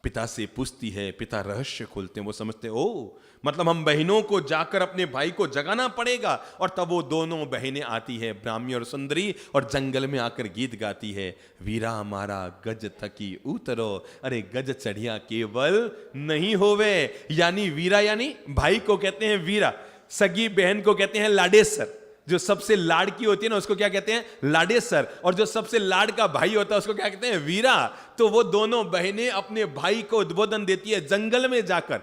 A: पिता से पूछती है, पिता रहस्य खोलते हैं। वो समझते ओ मतलब हम बहनों को जाकर अपने भाई को जगाना पड़ेगा। और तब वो दोनों बहनें आती है, ब्राह्मी और सुंदरी, और जंगल में आकर गीत गाती है, वीरा हमारा गज थकी उतरो, अरे गज चढ़िया केवल नहीं होवे। यानी वीरा यानी भाई को कहते हैं वीरा, सगी बहन को कहते हैं लाडेसर। जो सबसे लाड़की होती है ना उसको क्या कहते हैं? लाडेसर। और जो सबसे लाड का भाई होता है उसको क्या कहते हैं? वीरा। तो वो दोनों बहनें अपने भाई को उद्बोधन देती है जंगल में जाकर।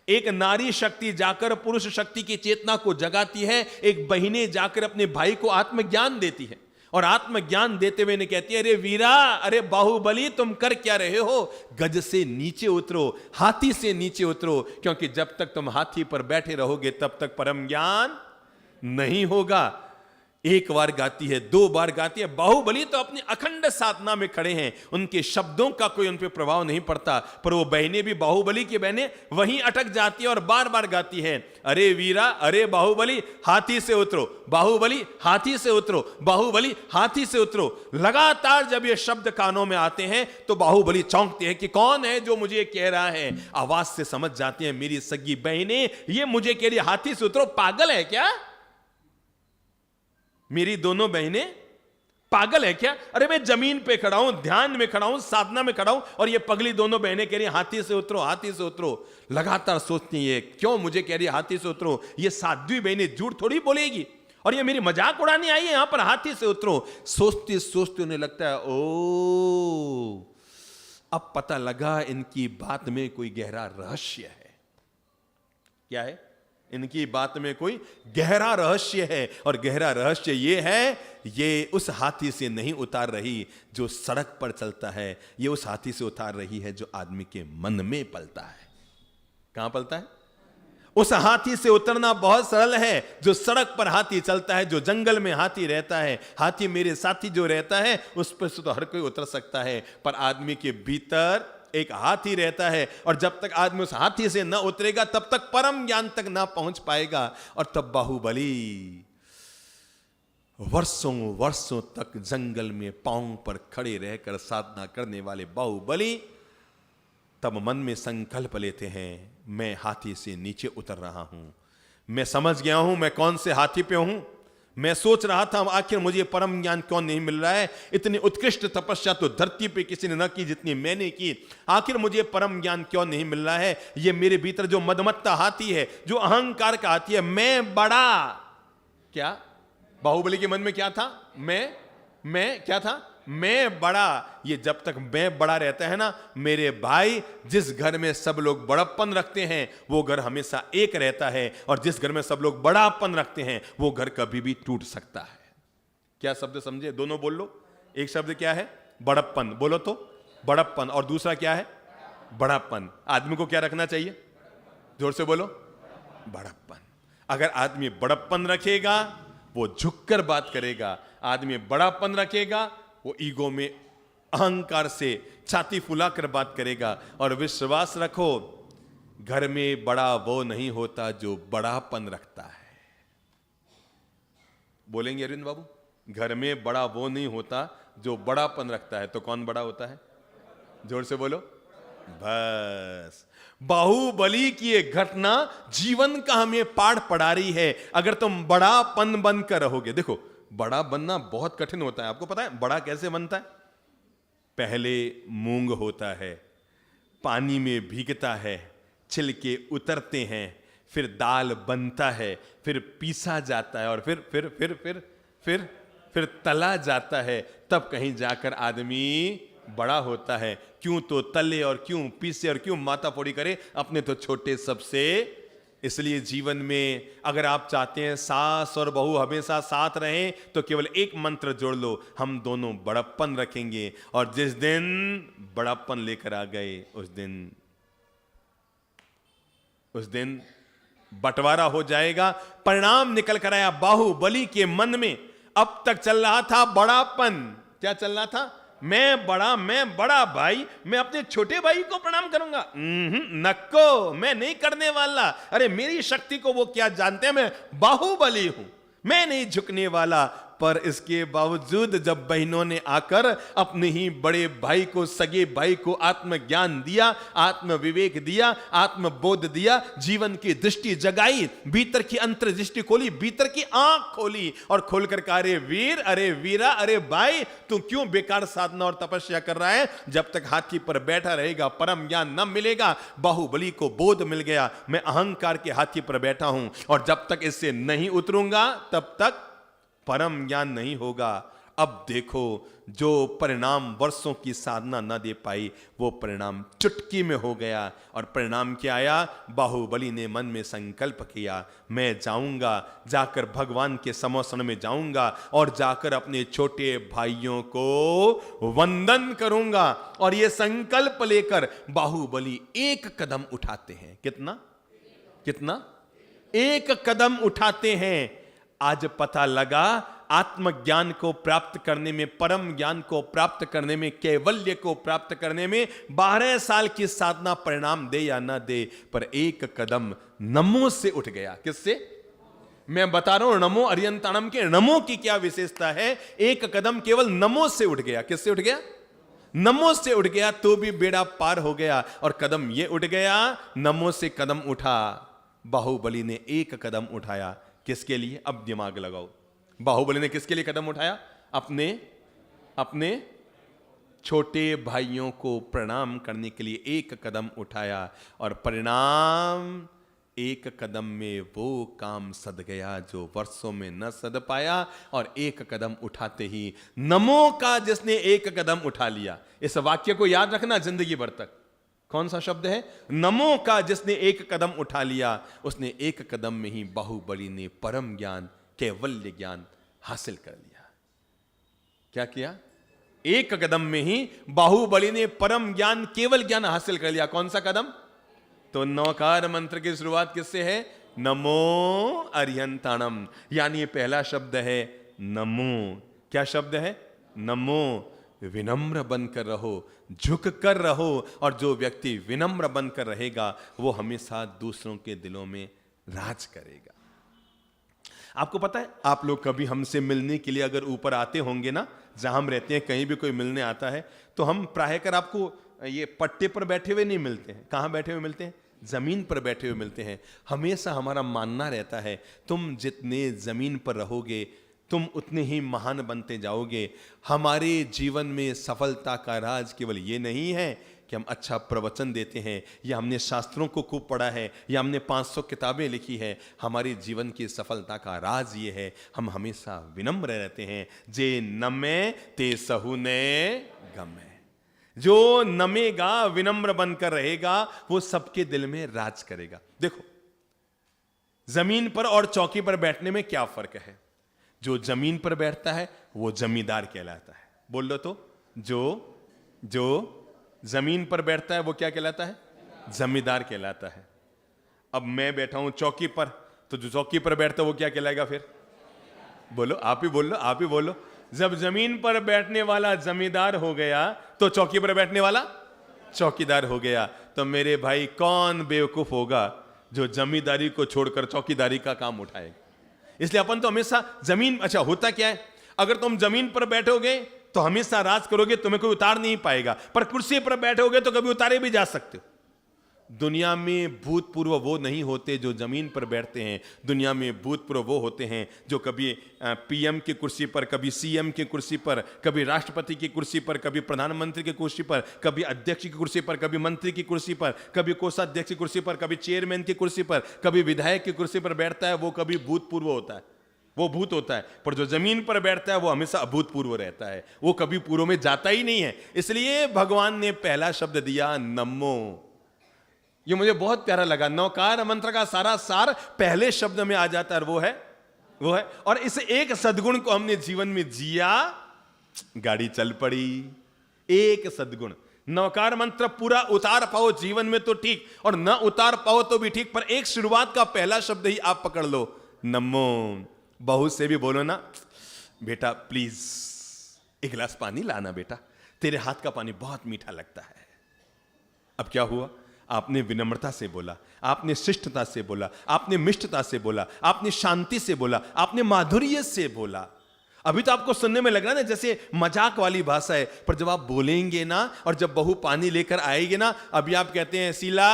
A: एक नारी शक्ति जाकर पुरुष शक्ति की चेतना को जगाती है, एक बहिने जाकर अपने भाई को आत्मज्ञान देती है। और आत्मज्ञान देते हुए ने कहती है, अरे वीरा, अरे बाहुबली, तुम कर क्या रहे हो? गज से नीचे उतरो, हाथी से नीचे उतरो, क्योंकि जब तक तुम हाथी पर बैठे रहोगे तब तक परम ज्ञान नहीं होगा। एक बार गाती है, 2 बार गाती है। बाहुबली तो अपनी अखंड साधना में खड़े हैं, उनके शब्दों का कोई उन पर प्रभाव नहीं पड़ता, पर वो बहनें भी, बाहुबली की बहनें वहीं अटक जाती है और बार बार गाती है, अरे वीरा, अरे बाहुबली, हाथी से उतरो, बाहुबली हाथी से उतरो, बाहुबली हाथी से उतरो। लगातार जब ये शब्द कानों में आते हैं तो बाहुबली चौंकते हैं कि कौन है जो मुझे कह रहा है। आवाज से समझ जाते हैं मेरी सगी बहनें, ये मुझे कह रही हाथी से उतरो, पागल है क्या? मेरी दोनों बहनें पागल है क्या? अरे मैं जमीन पे खड़ा हूं, ध्यान में खड़ा हूं, साधना में खड़ा हूं, और ये पगली दोनों बहनें कह रही हाथी से उतरो, हाथी से उतरो। लगातार सोचती है क्यों मुझे कह रही है हाथी से उतरो, ये साध्वी बहनें झूठ थोड़ी बोलेगी, और ये मेरी मजाक उड़ाने आई है यहां पर हाथी से उतरो। सोचते सोचते उन्हें लगता है ओ अब पता लगा इनकी बात में कोई गहरा रहस्य है। क्या है? इनकी बात में कोई गहरा रहस्य है, और गहरा रहस्य ये है, ये उस हाथी से नहीं उतार रही जो सड़क पर चलता है, ये उस हाथी से उतार रही है जो आदमी के मन में पलता है। कहां पलता है? उस हाथी से उतरना बहुत सरल है। जो सड़क पर हाथी चलता है, जो जंगल में हाथी रहता है, हाथी मेरे साथी जो रहता है, उस पर से तो हर कोई उतर सकता है, पर आदमी के भीतर एक हाथी रहता है, और जब तक आदमी उस हाथी से न उतरेगा तब तक परम ज्ञान तक ना पहुंच पाएगा। और तब बाहुबली वर्षों वर्षों तक जंगल में पांव पर खड़े रहकर साधना करने वाले बाहुबली तब मन में संकल्प लेते हैं, मैं हाथी से नीचे उतर रहा हूं, मैं समझ गया हूं मैं कौन से हाथी पे हूं। मैं सोच रहा था आखिर मुझे परम ज्ञान क्यों नहीं मिल रहा है, इतनी उत्कृष्ट तपस्या तो धरती पे किसी ने न की जितनी मैंने की, आखिर मुझे परम ज्ञान क्यों नहीं मिल रहा है। ये मेरे भीतर जो मदमत्ता हाथी है, जो अहंकार का हाथी है, मैं बड़ा, क्या बाहुबली के मन में क्या था? मैं क्या था? मैं बड़ा। ये जब तक मैं बड़ा रहता है ना, मेरे भाई, जिस घर में सब लोग बड़प्पन रखते हैं वो घर हमेशा एक रहता है, और जिस घर में सब लोग बड़ापन रखते हैं वो घर कभी भी टूट सकता है। क्या शब्द समझे? दोनों बोल लो। एक शब्द क्या है? बड़प्पन। बोलो तो, बड़प्पन। और दूसरा क्या है? बड़ापन। आदमी को क्या रखना चाहिए? जोर से बोलो, बड़प्पन। अगर आदमी बड़प्पन रखेगा वो झुककर बात करेगा, आदमी बड़ापन रखेगा वो ईगो में, अहंकार से छाती फुलाकर बात करेगा। और विश्वास रखो, घर में बड़ा वो नहीं होता जो बड़ापन रखता है। बोलेंगे अरविंद बाबू? घर में बड़ा वो नहीं होता जो बड़ापन रखता है, तो कौन बड़ा होता है? जोर से बोलो। बस बाहुबली की एक घटना जीवन का हमें पाठ पढ़ा रही है। अगर तुम बड़ापन बनकर रहोगे, देखो बड़ा बनना बहुत कठिन होता है। आपको पता है बड़ा कैसे बनता है? पहले मूंग होता है, पानी में भीगता है, छिलके उतरते हैं, फिर दाल बनता है, फिर पीसा जाता है, और फिर तला जाता है, तब कहीं जाकर आदमी बड़ा होता है। क्यों तो तले और क्यों पीसे और क्यों माथा फोड़ी करे, अपने तो छोटे सबसे इसलिए जीवन में अगर आप चाहते हैं सास और बहू हमेशा साथ रहें तो केवल एक मंत्र जोड़ लो, हम दोनों बड़प्पन रखेंगे। और जिस दिन बड़प्पन लेकर आ गए उस दिन बंटवारा हो जाएगा। परिणाम निकल कर आया बाहुबली के मन में। अब तक चल रहा था बड़ापन। क्या चल रहा था? मैं बड़ा भाई, मैं अपने छोटे भाई को प्रणाम करूंगा? नक्को, मैं नहीं करने वाला। अरे मेरी शक्ति को वो क्या जानते हैं, मैं बाहुबली हूं, मैं नहीं झुकने वाला। पर इसके बावजूद जब बहनों ने आकर अपने ही बड़े भाई को, सगे भाई को आत्मज्ञान दिया, आत्म विवेक दिया, आत्मबोध दिया, जीवन की दृष्टि जगाई, भीतर की अंतर्दृष्टि खोली, भीतर की आंख खोली और खोलकर कहा, अरे वीर, अरे वीरा, अरे भाई, तू क्यों बेकार साधना और तपस्या कर रहा है? जब तक हाथी पर बैठा रहेगा परम ज्ञान न मिलेगा। बाहुबली को बोध मिल गया, मैं अहंकार के हाथी पर बैठा हूं और जब तक इससे नहीं उतरूंगा तब तक परम ज्ञान नहीं होगा। अब देखो, जो परिणाम वर्षों की साधना न दे पाई वो परिणाम चुटकी में हो गया। और परिणाम क्या आया? बाहुबली ने मन में संकल्प किया, मैं जाऊंगा, जाकर भगवान के समोसन में जाऊंगा और जाकर अपने छोटे भाइयों को वंदन करूंगा। और ये संकल्प लेकर बाहुबली एक कदम उठाते हैं। कितना? एक कदम उठाते हैं। आज पता लगा, आत्मज्ञान को प्राप्त करने में, परम ज्ञान को प्राप्त करने में, कैवल्य को प्राप्त करने में 12 साल की साधना परिणाम दे या ना दे, पर एक कदम नमो से उठ गया। किससे? मैं बता रहा हूं, नमो अर्यंताणम के नमो की क्या विशेषता है। एक कदम केवल नमो से उठ गया। किससे उठ गया? नमो से उठ गया, तो भी बेड़ा पार हो गया। और कदम ये उठ गया, नमो से कदम उठा। बाहुबली ने एक कदम उठाया। किसके लिए? अब दिमाग लगाओ। बाहुबली ने किसके लिए कदम उठाया? अपने छोटे भाइयों को प्रणाम करने के लिए एक कदम उठाया। और परिणाम, एक कदम में वो काम सद गया जो वर्षों में न सद पाया। और एक कदम उठाते ही नमो का जिसने एक कदम उठा लिया, इस वाक्य को याद रखना जिंदगी भर तक। कौन सा शब्द है? नमो का जिसने एक कदम उठा लिया, उसने एक कदम में ही बाहुबली ने परम ज्ञान, कैवल्य ज्ञान हासिल कर लिया। क्या किया? एक कदम में ही बाहुबली ने परम ज्ञान, केवल ज्ञान हासिल कर लिया। कौन सा कदम? तो नौकार मंत्र की शुरुआत किससे है? नमो अर्यंताणम। यानी ये पहला शब्द है नमो। क्या शब्द है? नमो। विनम्र बनकर रहो, झुक कर रहो। और जो व्यक्ति विनम्र बनकर रहेगा वो हमेशा दूसरों के दिलों में राज करेगा। आपको पता है, आप लोग कभी हमसे मिलने के लिए अगर ऊपर आते होंगे ना, जहां हम रहते हैं, कहीं भी कोई मिलने आता है तो हम प्रायकर आपको ये पट्टे पर बैठे हुए नहीं मिलते हैं। कहां बैठे हुए मिलते हैं? जमीन पर बैठे हुए मिलते हैं। हमेशा हमारा मानना रहता है, तुम जितने जमीन पर रहोगे तुम उतने ही महान बनते जाओगे। हमारे जीवन में सफलता का राज केवल ये नहीं है कि हम अच्छा प्रवचन देते हैं, या हमने शास्त्रों को खूब पढ़ा है, या हमने 500 किताबें लिखी है। हमारे जीवन की सफलता का राज ये है, हम हमेशा विनम्र रहते हैं। जे नमे ते सहुने गमे। जो नमेगा, विनम्र बनकर रहेगा, वो सबके दिल में राज करेगा। देखो, जमीन पर और चौकी पर बैठने में क्या फर्क है? जो जमीन पर बैठता है वो जमींदार कहलाता है। बोल लो तो, जो जमीन पर बैठता है वो क्या कहलाता है? जमींदार कहलाता है। अब मैं बैठा हूं चौकी पर, तो जो चौकी पर बैठता है वो क्या कहलाएगा फिर? बोलो, आप ही बोलो। जब जमीन पर बैठने वाला जमींदार हो गया तो चौकी पर बैठने वाला चौकीदार हो गया। तो मेरे भाई, कौन बेवकूफ होगा जो जमींदारी को छोड़कर चौकीदारी का काम उठाएगा? इसलिए अपन तो हमेशा जमीन, अच्छा होता क्या है, अगर तुम जमीन पर बैठोगे तो हमेशा राज करोगे, तुम्हें कोई उतार नहीं पाएगा। पर कुर्सी पर बैठोगे तो कभी उतारे भी जा सकते हो। दुनिया में भूतपूर्व वो नहीं होते जो जमीन पर बैठते हैं। दुनिया में भूतपूर्व वो होते हैं जो कभी पीएम की कुर्सी पर, कभी सीएम की कुर्सी पर, कभी राष्ट्रपति की कुर्सी पर, कभी प्रधानमंत्री की कुर्सी पर, कभी अध्यक्ष की कुर्सी पर, कभी मंत्री की कुर्सी पर, कभी कोषाध्यक्ष की कुर्सी पर, कभी चेयरमैन की कुर्सी पर, कभी विधायक की कुर्सी पर बैठता है। वो कभी भूतपूर्व होता है, वो भूत होता है। पर जो जमीन पर बैठता है वो हमेशा अभूतपूर्व रहता है, वो कभी पूर्व में जाता ही नहीं है। इसलिए भगवान ने पहला शब्द दिया नमो। ये मुझे बहुत प्यारा लगा। नवकार मंत्र का सारा सार पहले शब्द में आ जाता है, वो है। और इस एक सद्गुण को हमने जीवन में जिया, गाड़ी चल पड़ी। एक सद्गुण, नवकार मंत्र पूरा उतार पाओ जीवन में तो ठीक, और न उतार पाओ तो भी ठीक, पर एक शुरुआत का पहला शब्द ही आप पकड़ लो, नमो। बहू से भी बोलो ना, बेटा प्लीज एक गिलास पानी लाना, बेटा तेरे हाथ का पानी बहुत मीठा लगता है। अब क्या हुआ? आपने विनम्रता से बोला, आपने शिष्टता से बोला, आपने मिष्टता से बोला, आपने शांति से बोला, आपने माधुर्य से बोला। अभी तो आपको सुनने में लग रहा है ना जैसे मजाक वाली भाषा है, पर जब आप बोलेंगे ना, और जब बहू पानी लेकर आएगी ना, अभी आप कहते हैं शीला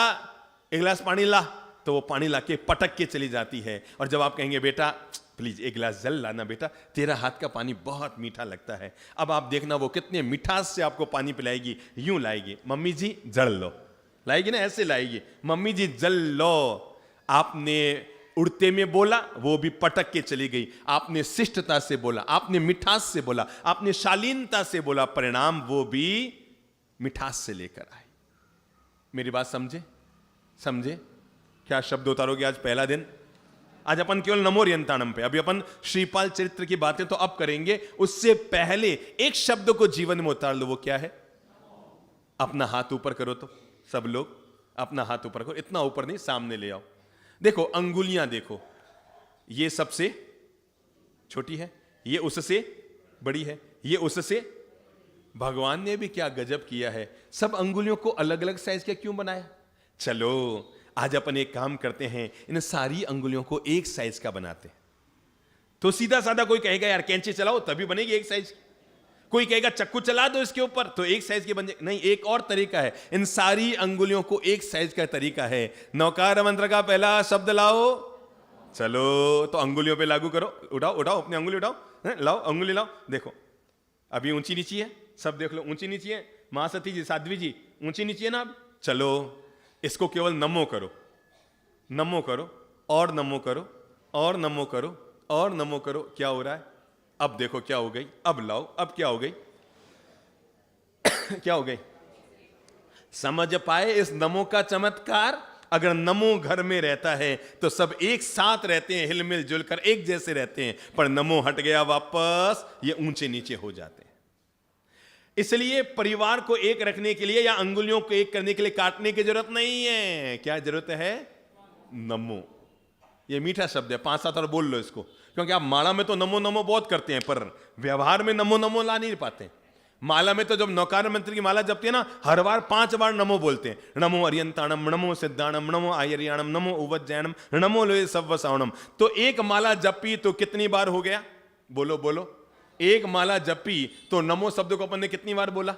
A: एक गिलास पानी ला, तो वो पानी ला के पटक के चली जाती है। और जब आप कहेंगे बेटा प्लीज एक गिलास जल लाना, बेटा तेरा हाथ का पानी बहुत मीठा लगता है, अब आप देखना वो कितने मिठास से आपको पानी पिलाएगी। यूं लाएगी, मम्मी जी जल लो, लाएगी ना, ऐसे लाएगी, मम्मी जी जल लो। आपने उड़ते में बोला, वो भी पटक के चली गई। आपने शिष्टता से बोला, आपने मिठास से बोला, आपने शालीनता से बोला, परिणाम वो भी मिठास से लेकर आई। मेरी बात समझे? क्या शब्द उतारोगे आज पहला दिन? आज अपन केवल नमोरियंताणम पे, अभी अपन श्रीपाल चरित्र की बातें तो अब करेंगे, उससे पहले एक शब्द को जीवन में उतार लो। वो क्या है? अपना हाथ ऊपर करो, तो सब लोग अपना हाथ ऊपर करो, इतना ऊपर नहीं, सामने ले आओ। देखो अंगुलियां देखो, ये सबसे छोटी है, ये उससे बड़ी है, ये उससे। भगवान ने भी क्या गजब किया है, सब अंगुलियों को अलग अलग साइज का क्यों बनाया? चलो आज अपन एक काम करते हैं, इन सारी अंगुलियों को एक साइज का बनाते हैं। तो सीधा साधा कोई कहेगा यार कैंची चलाओ तभी बनेगी एक साइज, कोई कहेगा चक्कू चला दो इसके ऊपर तो एक साइज के बन जाए। नहीं, एक और तरीका है, इन सारी अंगुलियों को एक साइज का तरीका है। नवकार मंत्र का पहला शब्द लाओ, चलो तो अंगुलियों पे लागू करो। उठाओ अपनी अंगुली उठाओ, लाओ अंगुली लाओ। देखो अभी ऊंची नीची है, सब देख लो ऊंची नीची है। महासती जी, साध्वी जी ऊंची नीची है ना। अब चलो इसको केवल नमो करो, नमो करो और नमो करो और नमो करो और नमो करो। क्या हो रहा है? अब देखो क्या हो गई। अब लाओ, अब क्या हो गई? क्या हो गई? समझ पाए इस नमो का चमत्कार? अगर नमो घर में रहता है तो सब एक साथ रहते हैं, हिलमिल जुलकर एक जैसे रहते हैं, पर नमो हट गया वापस, ये ऊंचे नीचे हो जाते हैं। इसलिए परिवार को एक रखने के लिए या अंगुलियों को एक करने के लिए काटने की जरूरत नहीं है। क्या जरूरत है? नमो। ये मीठा शब्द है, 5-7 और बोल लो इसको, क्योंकि आप माला में तो नमो नमो बहुत करते हैं, पर व्यवहार में नमो नमो ला नहीं पाते। माला में तो जब नौकार मंत्र की माला जपते हैं ना, हर बार 5 बार नमो बोलते हैं। नमो अरियंताणम, नमो सिद्धाणम, नमो आयर्याणम, नमो उवज्जैनम, नमो लोए सव्व सावणम। तो एक माला जपी तो कितनी बार हो गया? बोलो बोलो। एक माला जपी तो नमो शब्द को अपन ने कितनी बार बोला?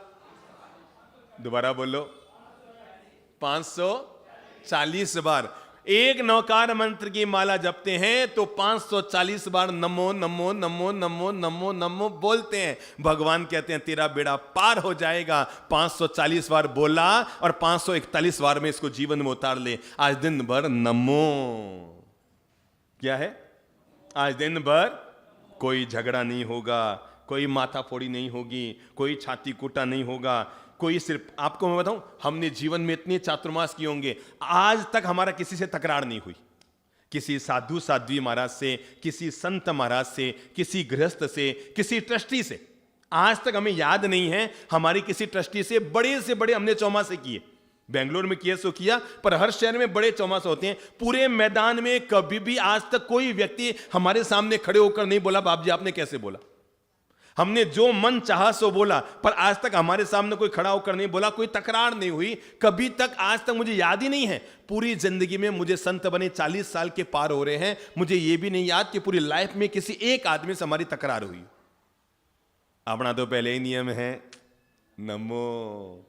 A: दोबारा बोलो। 540 बार। एक नौकार मंत्र की माला जपते हैं तो 540 बार नमो नमो नमो नमो नमो नमो बोलते हैं। भगवान कहते हैं तेरा बेड़ा पार हो जाएगा। 540 बार बोला और 541 बार में इसको जीवन में उतार ले। आज दिन भर नमो। क्या है? आज दिन भर कोई झगड़ा नहीं होगा, कोई माथा फोड़ी नहीं होगी, कोई छाती कूटा नहीं होगा, कोई सिर्फ आपको मैं बताऊं, हमने जीवन में इतने चातुर्मास किए होंगे, आज तक हमारा किसी से तकरार नहीं हुई। किसी साधु साध्वी महाराज से, किसी संत महाराज से, किसी गृहस्थ से, किसी ट्रस्टी से, आज तक हमें याद नहीं है हमारी किसी ट्रस्टी से बड़े हमने चौमासे किए। बेंगलोर में किया सो किया, पर हर शहर में बड़े चौमासे होते हैं। पूरे मैदान में कभी भी आज तक कोई व्यक्ति हमारे सामने खड़े होकर नहीं बोला बाप जी आपने कैसे बोला। हमने जो मन चाहा सो बोला, पर आज तक हमारे सामने कोई खड़ा होकर नहीं बोला, कोई तकरार नहीं हुई कभी तक। आज तक मुझे याद ही नहीं है। पूरी जिंदगी में मुझे संत बने 40 साल के पार हो रहे हैं, मुझे यह भी नहीं याद कि पूरी लाइफ में किसी एक आदमी से हमारी तकरार हुई। अपना तो पहले ही नियम है नमो,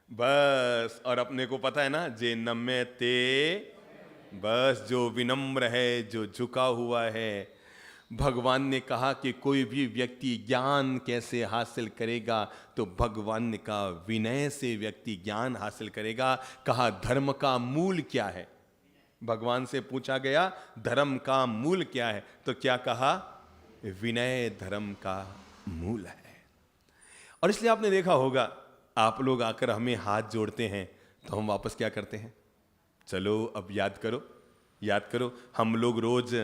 A: बस। और अपने को पता है ना, जे नम्य ते, बस जो विनम्र है, जो झुका हुआ है। भगवान ने कहा कि कोई भी व्यक्ति ज्ञान कैसे हासिल करेगा, तो भगवान ने कहा विनय से व्यक्ति ज्ञान हासिल करेगा। कहा धर्म का मूल क्या है? भगवान से पूछा गया धर्म का मूल क्या है, तो क्या कहा? विनय धर्म का मूल है। और इसलिए आपने देखा होगा, आप लोग आकर हमें हाथ जोड़ते हैं तो हम वापस क्या करते हैं? चलो अब याद करो, याद करो। हम लोग रोज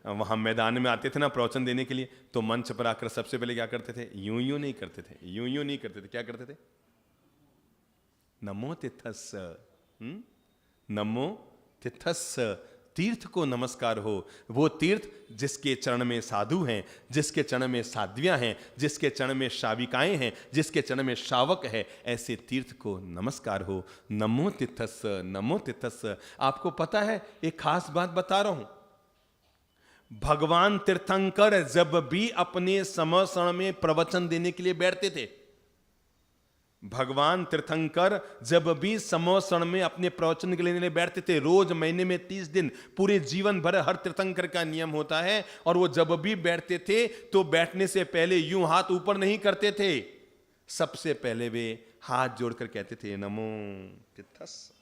A: वहाँ मैदान में आते थे ना प्रवचन देने के लिए, तो मंच पर आकर सबसे पहले क्या करते थे? यूं यूं नहीं करते थे, यूं यूं नहीं करते थे। क्या करते थे? नमो तिथस्य, नमो तिथस्य, तीर्थ को नमस्कार हो। वो तीर्थ जिसके चरण में साधु हैं, जिसके चरण में साध्वियां हैं, जिसके चरण में शाविकाएं हैं, जिसके चरण में शावक है, ऐसे तीर्थ को नमस्कार हो। नमो तिथस्य, नमो तिथस्य। आपको पता है, एक खास बात बता रहा हूं, भगवान तीर्थंकर जब भी अपने समसरण में प्रवचन देने के लिए बैठते थे, भगवान तीर्थंकर जब भी समसरण में अपने प्रवचन के लिए बैठते थे, रोज महीने में 30 दिन, पूरे जीवन भर हर तीर्थंकर का नियम होता है, और वो जब भी बैठते थे तो बैठने से पहले यूं हाथ ऊपर नहीं करते थे, सबसे पहले वे हाथ जोड़कर कहते थे नमो तीर्थस्य,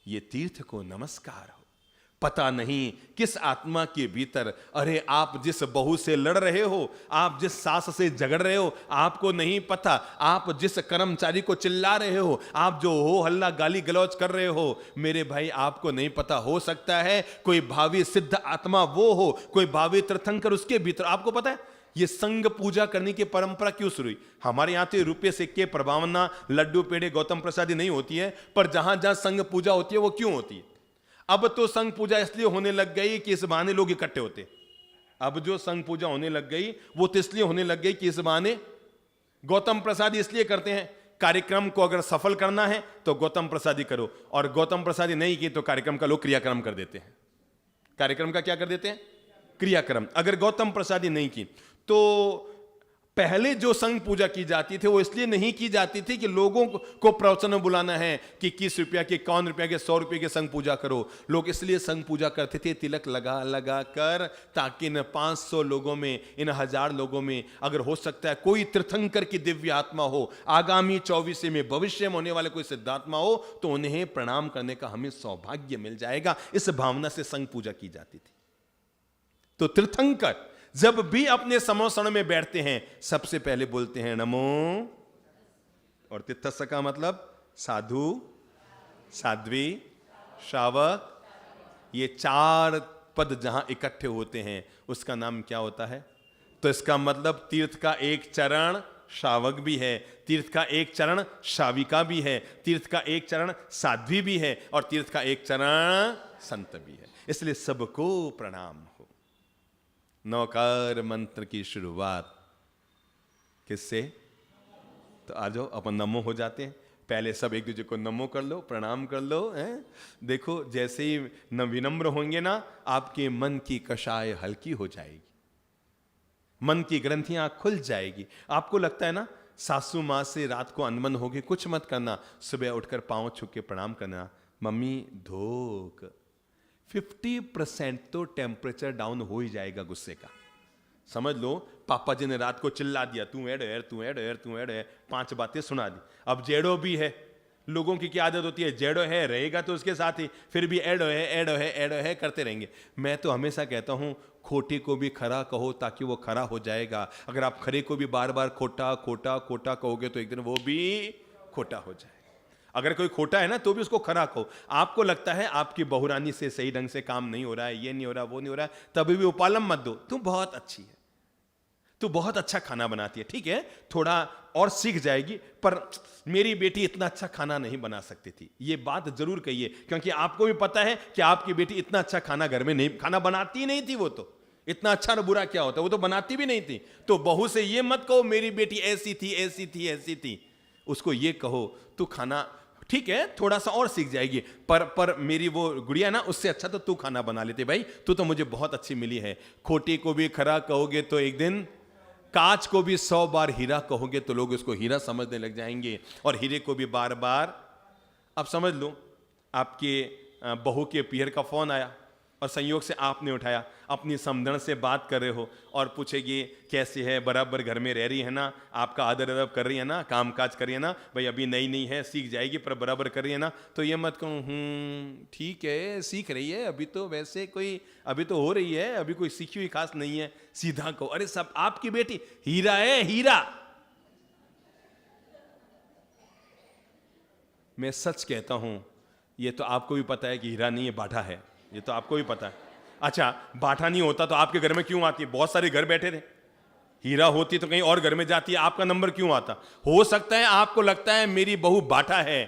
A: ये तीर्थ को नमस्कार हो। पता नहीं किस आत्मा के भीतर, अरे आप जिस बहू से लड़ रहे हो, आप जिस सास से झगड़ रहे हो, आपको नहीं पता, आप जिस कर्मचारी को चिल्ला रहे हो, आप जो हो हल्ला गाली गलौज कर रहे हो, मेरे भाई आपको नहीं पता, हो सकता है कोई भावी सिद्ध आत्मा वो हो, कोई भावी तीर्थंकर उसके भीतर। आपको पता है ये संघ पूजा करने की परंपरा क्यों शुरू हुई? हमारे यहां तो रुपये सिक्के प्रभावना लड्डू पेड़े गौतम प्रसादी नहीं होती है, पर जहां जहां संघ पूजा होती है वो क्यों होती है? अब तो संघ पूजा इसलिए होने लग गई कि इस बहाने लोग इकट्ठे होते। अब जो संघ पूजा होने लग गई वो तो इसलिए होने लग गई कि इस बहाने गौतम प्रसादी इसलिए करते हैं, कार्यक्रम को अगर सफल करना है तो गौतम प्रसादी करो, और गौतम प्रसादी नहीं की तो कार्यक्रम का लोग क्रियाक्रम कर देते हैं। कार्यक्रम का क्या कर देते हैं? क्रियाक्रम। अगर गौतम प्रसादी नहीं की तो पहले जो संघ पूजा की जाती थी वो इसलिए नहीं की जाती थी कि लोगों को प्रवचन में बुलाना है कि 21 रुपया के, 51 रुपया के, 100 रुपये के संघ पूजा करो। लोग इसलिए संघ पूजा करते थे तिलक लगा लगा कर, ताकि इन 500 लोगों में, इन 1000 लोगों में अगर हो सकता है कोई तीर्थंकर की दिव्य आत्मा हो, आगामी 24 में भविष्य में होने वाले कोई सिद्धात्मा हो, तो उन्हें प्रणाम करने का हमें सौभाग्य मिल जाएगा। इस भावना से संघ पूजा की जाती थी। तो तीर्थंकर जब भी अपने समसरण में बैठते हैं सबसे पहले बोलते हैं नमो, और तिथस्य का मतलब साधु, साध्वी, शावक, ये 4 पद जहां इकट्ठे होते हैं उसका नाम क्या होता है? तो इसका मतलब तीर्थ का एक चरण शावक भी है, तीर्थ का एक चरण शाविका भी है, तीर्थ का एक चरण साध्वी भी है, और तीर्थ का एक चरण संत भी है। इसलिए सबको प्रणाम हो। नौकार मंत्र की शुरुआत किससे? तो आ जाओ अपन नमो हो जाते हैं। पहले सब एक दूसरे को नमो कर लो, प्रणाम कर लो, हैं? देखो जैसे ही विनम्र होंगे ना, आपके मन की कषाय हल्की हो जाएगी, मन की ग्रंथियां खुल जाएगी। आपको लगता है ना सासू माँ से रात को अनबन होगी, कुछ मत करना, सुबह उठकर पांव छू के प्रणाम करना, मम्मी धोक। 50% तो टेम्परेचर डाउन हो ही जाएगा गुस्से का। समझ लो पापा जी ने रात को चिल्ला दिया, तू ऐड है, तू ऐड है, तू ऐड है, 5 बातें सुना दी। अब जेड़ो भी है, लोगों की क्या आदत होती है, जेड़ो है रहेगा तो उसके साथ ही फिर भी ऐड है, ऐड है, ऐड है करते रहेंगे। मैं तो हमेशा कहता हूं खोटे को भी खरा कहो ताकि वो खरा हो जाएगा। अगर आप खरे को भी बार बार खोटा खोटा खोटा कहोगे तो एक दिन वो भी खोटा हो जाएगा। अगर कोई खोटा है ना तो भी उसको खरा कहो। आपको लगता है आपकी बहुरानी से सही ढंग से काम नहीं हो रहा है, ये नहीं हो रहा, वो नहीं हो रहा है, तभी भी उपालम मत दो, तू बहुत अच्छी है, तू बहुत अच्छा खाना बनाती है, ठीक है थोड़ा और सीख जाएगी, पर मेरी बेटी इतना अच्छा खाना नहीं बना सकती थी। ये बात जरूर कहिए, क्योंकि आपको भी पता है कि आपकी बेटी इतना अच्छा खाना घर में नहीं, खाना बनाती नहीं थी। वो तो इतना अच्छा ना बुरा क्या होता है, वो तो बनाती भी नहीं थी। तो बहू से ये मत कहो मेरी बेटी ऐसी थी, ऐसी थी, ऐसी थी। उसको ये कहो तू खाना ठीक है थोड़ा सा और सीख जाएगी, पर मेरी वो गुड़िया ना उससे अच्छा तो तू खाना बना लेते भाई, तू तो मुझे बहुत अच्छी मिली है। खोटी को भी खरा कहोगे तो एक दिन, कांच को भी 100 बार हीरा कहोगे तो लोग उसको हीरा समझने लग जाएंगे, और हीरे को भी बार बार। अब समझ लो आपके बहू के पीहर का फोन आया और संयोग से आपने उठाया, अपनी समधन से बात कर रहे हो और पूछेगी कैसे है, बराबर घर में रह रही है ना, आपका आदर अदब कर रही है ना, काम काज कर रही है ना, भाई अभी नई नई है सीख जाएगी पर बराबर कर रही है ना, तो ये मत कहूँ ठीक है सीख रही है, अभी तो वैसे कोई अभी तो हो रही है, अभी कोई सीखी हुई खास नहीं है। सीधा कहो अरे सब आपकी बेटी हीरा है, हीरा। मैं सच कहता हूं ये तो आपको भी पता है कि हीरा नहीं है, बाटा है, ये तो आपको भी पता है। अच्छा, बाटा नहीं होता तो आपके घर में क्यों आती है? बहुत सारे घर बैठे थे, हीरा होती तो कहीं और घर में जाती है, आपका नंबर क्यों आता? हो सकता है आपको लगता है मेरी बहू बाटा है,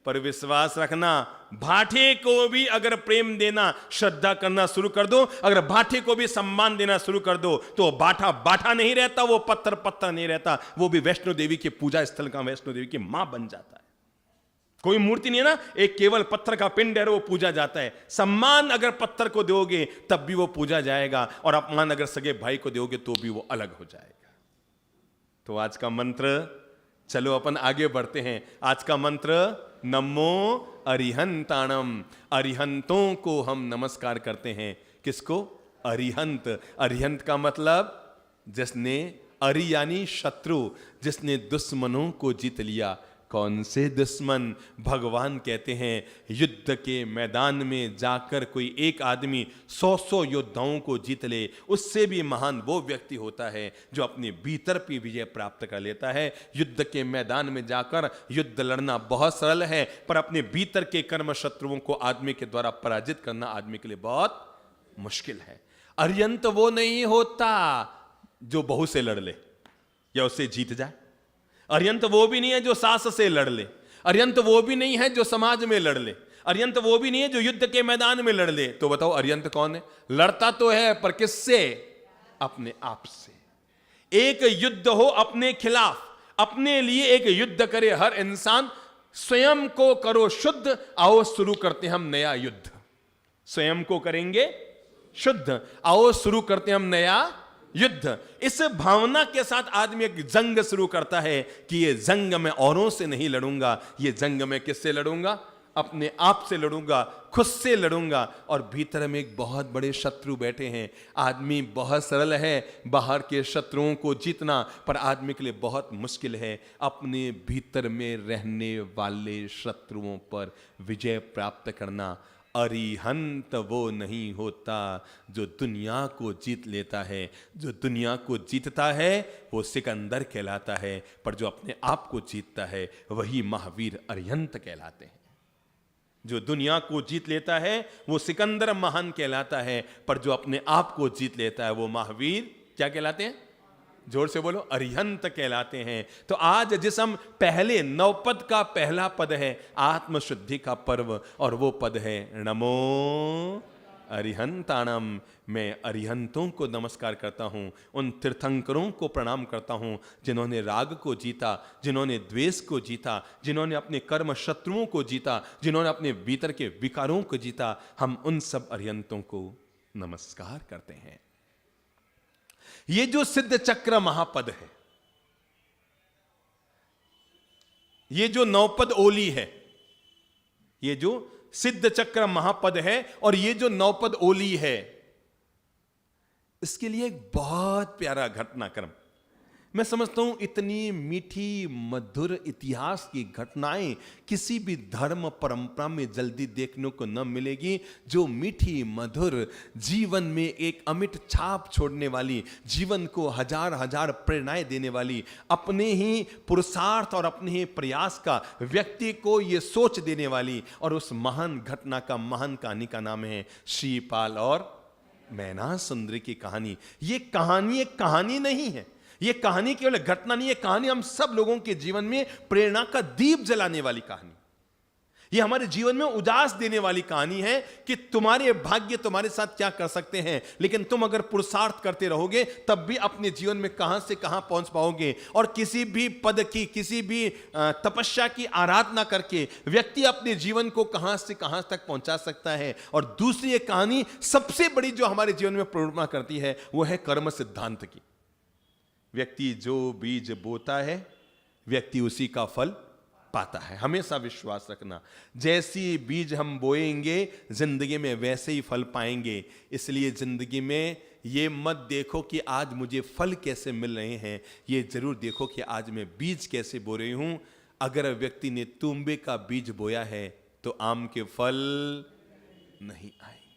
A: पर विश्वास रखना, भाटे को भी अगर प्रेम देना, श्रद्धा करना शुरू कर दो, अगर भाटे को भी सम्मान देना शुरू कर दो, तो बाटा बाटा नहीं रहता, वो पत्थर पत्थर नहीं रहता, वो भी वैष्णो देवी के पूजा स्थल का वैष्णो देवी की मां बन जाता है। कोई मूर्ति नहीं है ना, एक केवल पत्थर का पिंड है, वो पूजा जाता है। सम्मान अगर पत्थर को दोगे तब भी वो पूजा जाएगा, और अपमान अगर सगे भाई को दोगे तो भी वो अलग हो जाएगा। तो आज का मंत्र, चलो अपन आगे बढ़ते हैं। आज का मंत्र नमो अरिहंताणम। अरिहंतों को हम नमस्कार करते हैं। किसको? अरिहंत। अरिहंत का मतलब जिसने, अरि यानी शत्रु, जिसने दुश्मनों को जीत लिया। कौन से दुश्मन? भगवान कहते हैं युद्ध के मैदान में जाकर कोई एक आदमी 100 योद्धाओं को जीत ले, उससे भी महान वो व्यक्ति होता है जो अपने भीतर भी विजय प्राप्त कर लेता है। युद्ध के मैदान में जाकर युद्ध लड़ना बहुत सरल है, पर अपने भीतर के कर्म शत्रुओं को आदमी के द्वारा पराजित करना आदमी के लिए बहुत मुश्किल है। अरिहंत वो नहीं होता जो बहू से लड़ ले या उससे जीत जाए। अरिहंत वो भी नहीं है जो सास से लड़ ले। अरिहंत वो भी नहीं है जो समाज में लड़ ले। अरिहंत वो भी नहीं है जो युद्ध के मैदान में लड़ ले। तो बताओ अरिहंत कौन है? लड़ता तो है पर किससे? अपने आप से। एक युद्ध हो अपने खिलाफ, अपने लिए एक युद्ध करे हर इंसान। स्वयं को करो शुद्ध, आओ शुरू करते हम नया युद्ध। स्वयं को करेंगे शुद्ध, आओ शुरू करते हम नया युद्ध। इस भावना के साथ आदमी एक जंग शुरू करता है कि ये जंग मैं औरों से नहीं लड़ूंगा, ये जंग मैं किससे लड़ूंगा? अपने आप से लड़ूंगा, खुद से लड़ूंगा। और भीतर में एक बहुत बड़े शत्रु बैठे हैं। आदमी बहुत सरल है बाहर के शत्रुओं को जीतना, पर आदमी के लिए बहुत मुश्किल है अपने भीतर में रहने वाले शत्रुओं पर विजय प्राप्त करना। अरिहंत वो नहीं होता जो दुनिया को जीत लेता है। जो दुनिया को जीतता है वो सिकंदर कहलाता है, पर जो अपने आप को जीतता है वही महावीर अरिहंत कहलाते हैं। जो दुनिया को जीत लेता है वो सिकंदर महान कहलाता है, पर जो अपने आप को जीत लेता है वो महावीर क्या कहलाते हैं? जोर से बोलो, अरिहंत कहलाते हैं। तो आज जिस हम पहले नवपद का पहला पद है आत्मशुद्धि का पर्व, और वो पद है नमो अरिहंताणम। मैं अरिहंतों को नमस्कार करता हूं, उन तीर्थंकरों को प्रणाम करता हूं जिन्होंने राग को जीता, जिन्होंने द्वेष को जीता, जिन्होंने अपने कर्म शत्रुओं को जीता, जिन्होंने अपने भीतर के विकारों को जीता। हम उन सब अरिहंतों को नमस्कार करते हैं। ये जो सिद्ध चक्र महापद है, ये जो नवपद ओली है, ये जो सिद्ध चक्र महापद है और ये जो नवपद ओली है, इसके लिए एक बहुत प्यारा घटनाक्रम मैं समझता हूं। इतनी मीठी मधुर इतिहास की घटनाएं किसी भी धर्म परंपरा में जल्दी देखने को न मिलेगी, जो मीठी मधुर जीवन में एक अमिट छाप छोड़ने वाली, जीवन को हजार हजार प्रेरणाएं देने वाली, अपने ही पुरुषार्थ और अपने ही प्रयास का व्यक्ति को ये सोच देने वाली। और उस महान घटना का, महान कहानी का नाम है श्रीपाल और मैना सुंदरी की कहानी। ये कहानी एक कहानी नहीं है, ये कहानी केवल घटना नहीं है, कहानी हम सब लोगों के जीवन में प्रेरणा का दीप जलाने वाली कहानी। ये हमारे जीवन में उजास देने वाली कहानी है कि तुम्हारे भाग्य तुम्हारे साथ क्या कर सकते हैं, लेकिन तुम अगर पुरुषार्थ करते रहोगे तब भी अपने जीवन में कहां से कहां पहुंच पाओगे। और किसी भी पद की, किसी भी तपस्या की आराधना करके व्यक्ति अपने जीवन को कहां से कहां तक पहुंचा सकता है। और दूसरी एक कहानी सबसे बड़ी जो हमारे जीवन में प्रेरणा करती है वो है कर्म सिद्धांत की। व्यक्ति जो बीज बोता है व्यक्ति उसी का फल पाता है। हमेशा विश्वास रखना, जैसी बीज हम बोएंगे जिंदगी में वैसे ही फल पाएंगे। इसलिए जिंदगी में ये मत देखो कि आज मुझे फल कैसे मिल रहे हैं, ये जरूर देखो कि आज मैं बीज कैसे बो रही हूं। अगर व्यक्ति ने तुंबे का बीज बोया है तो आम के फल नहीं आएंगे।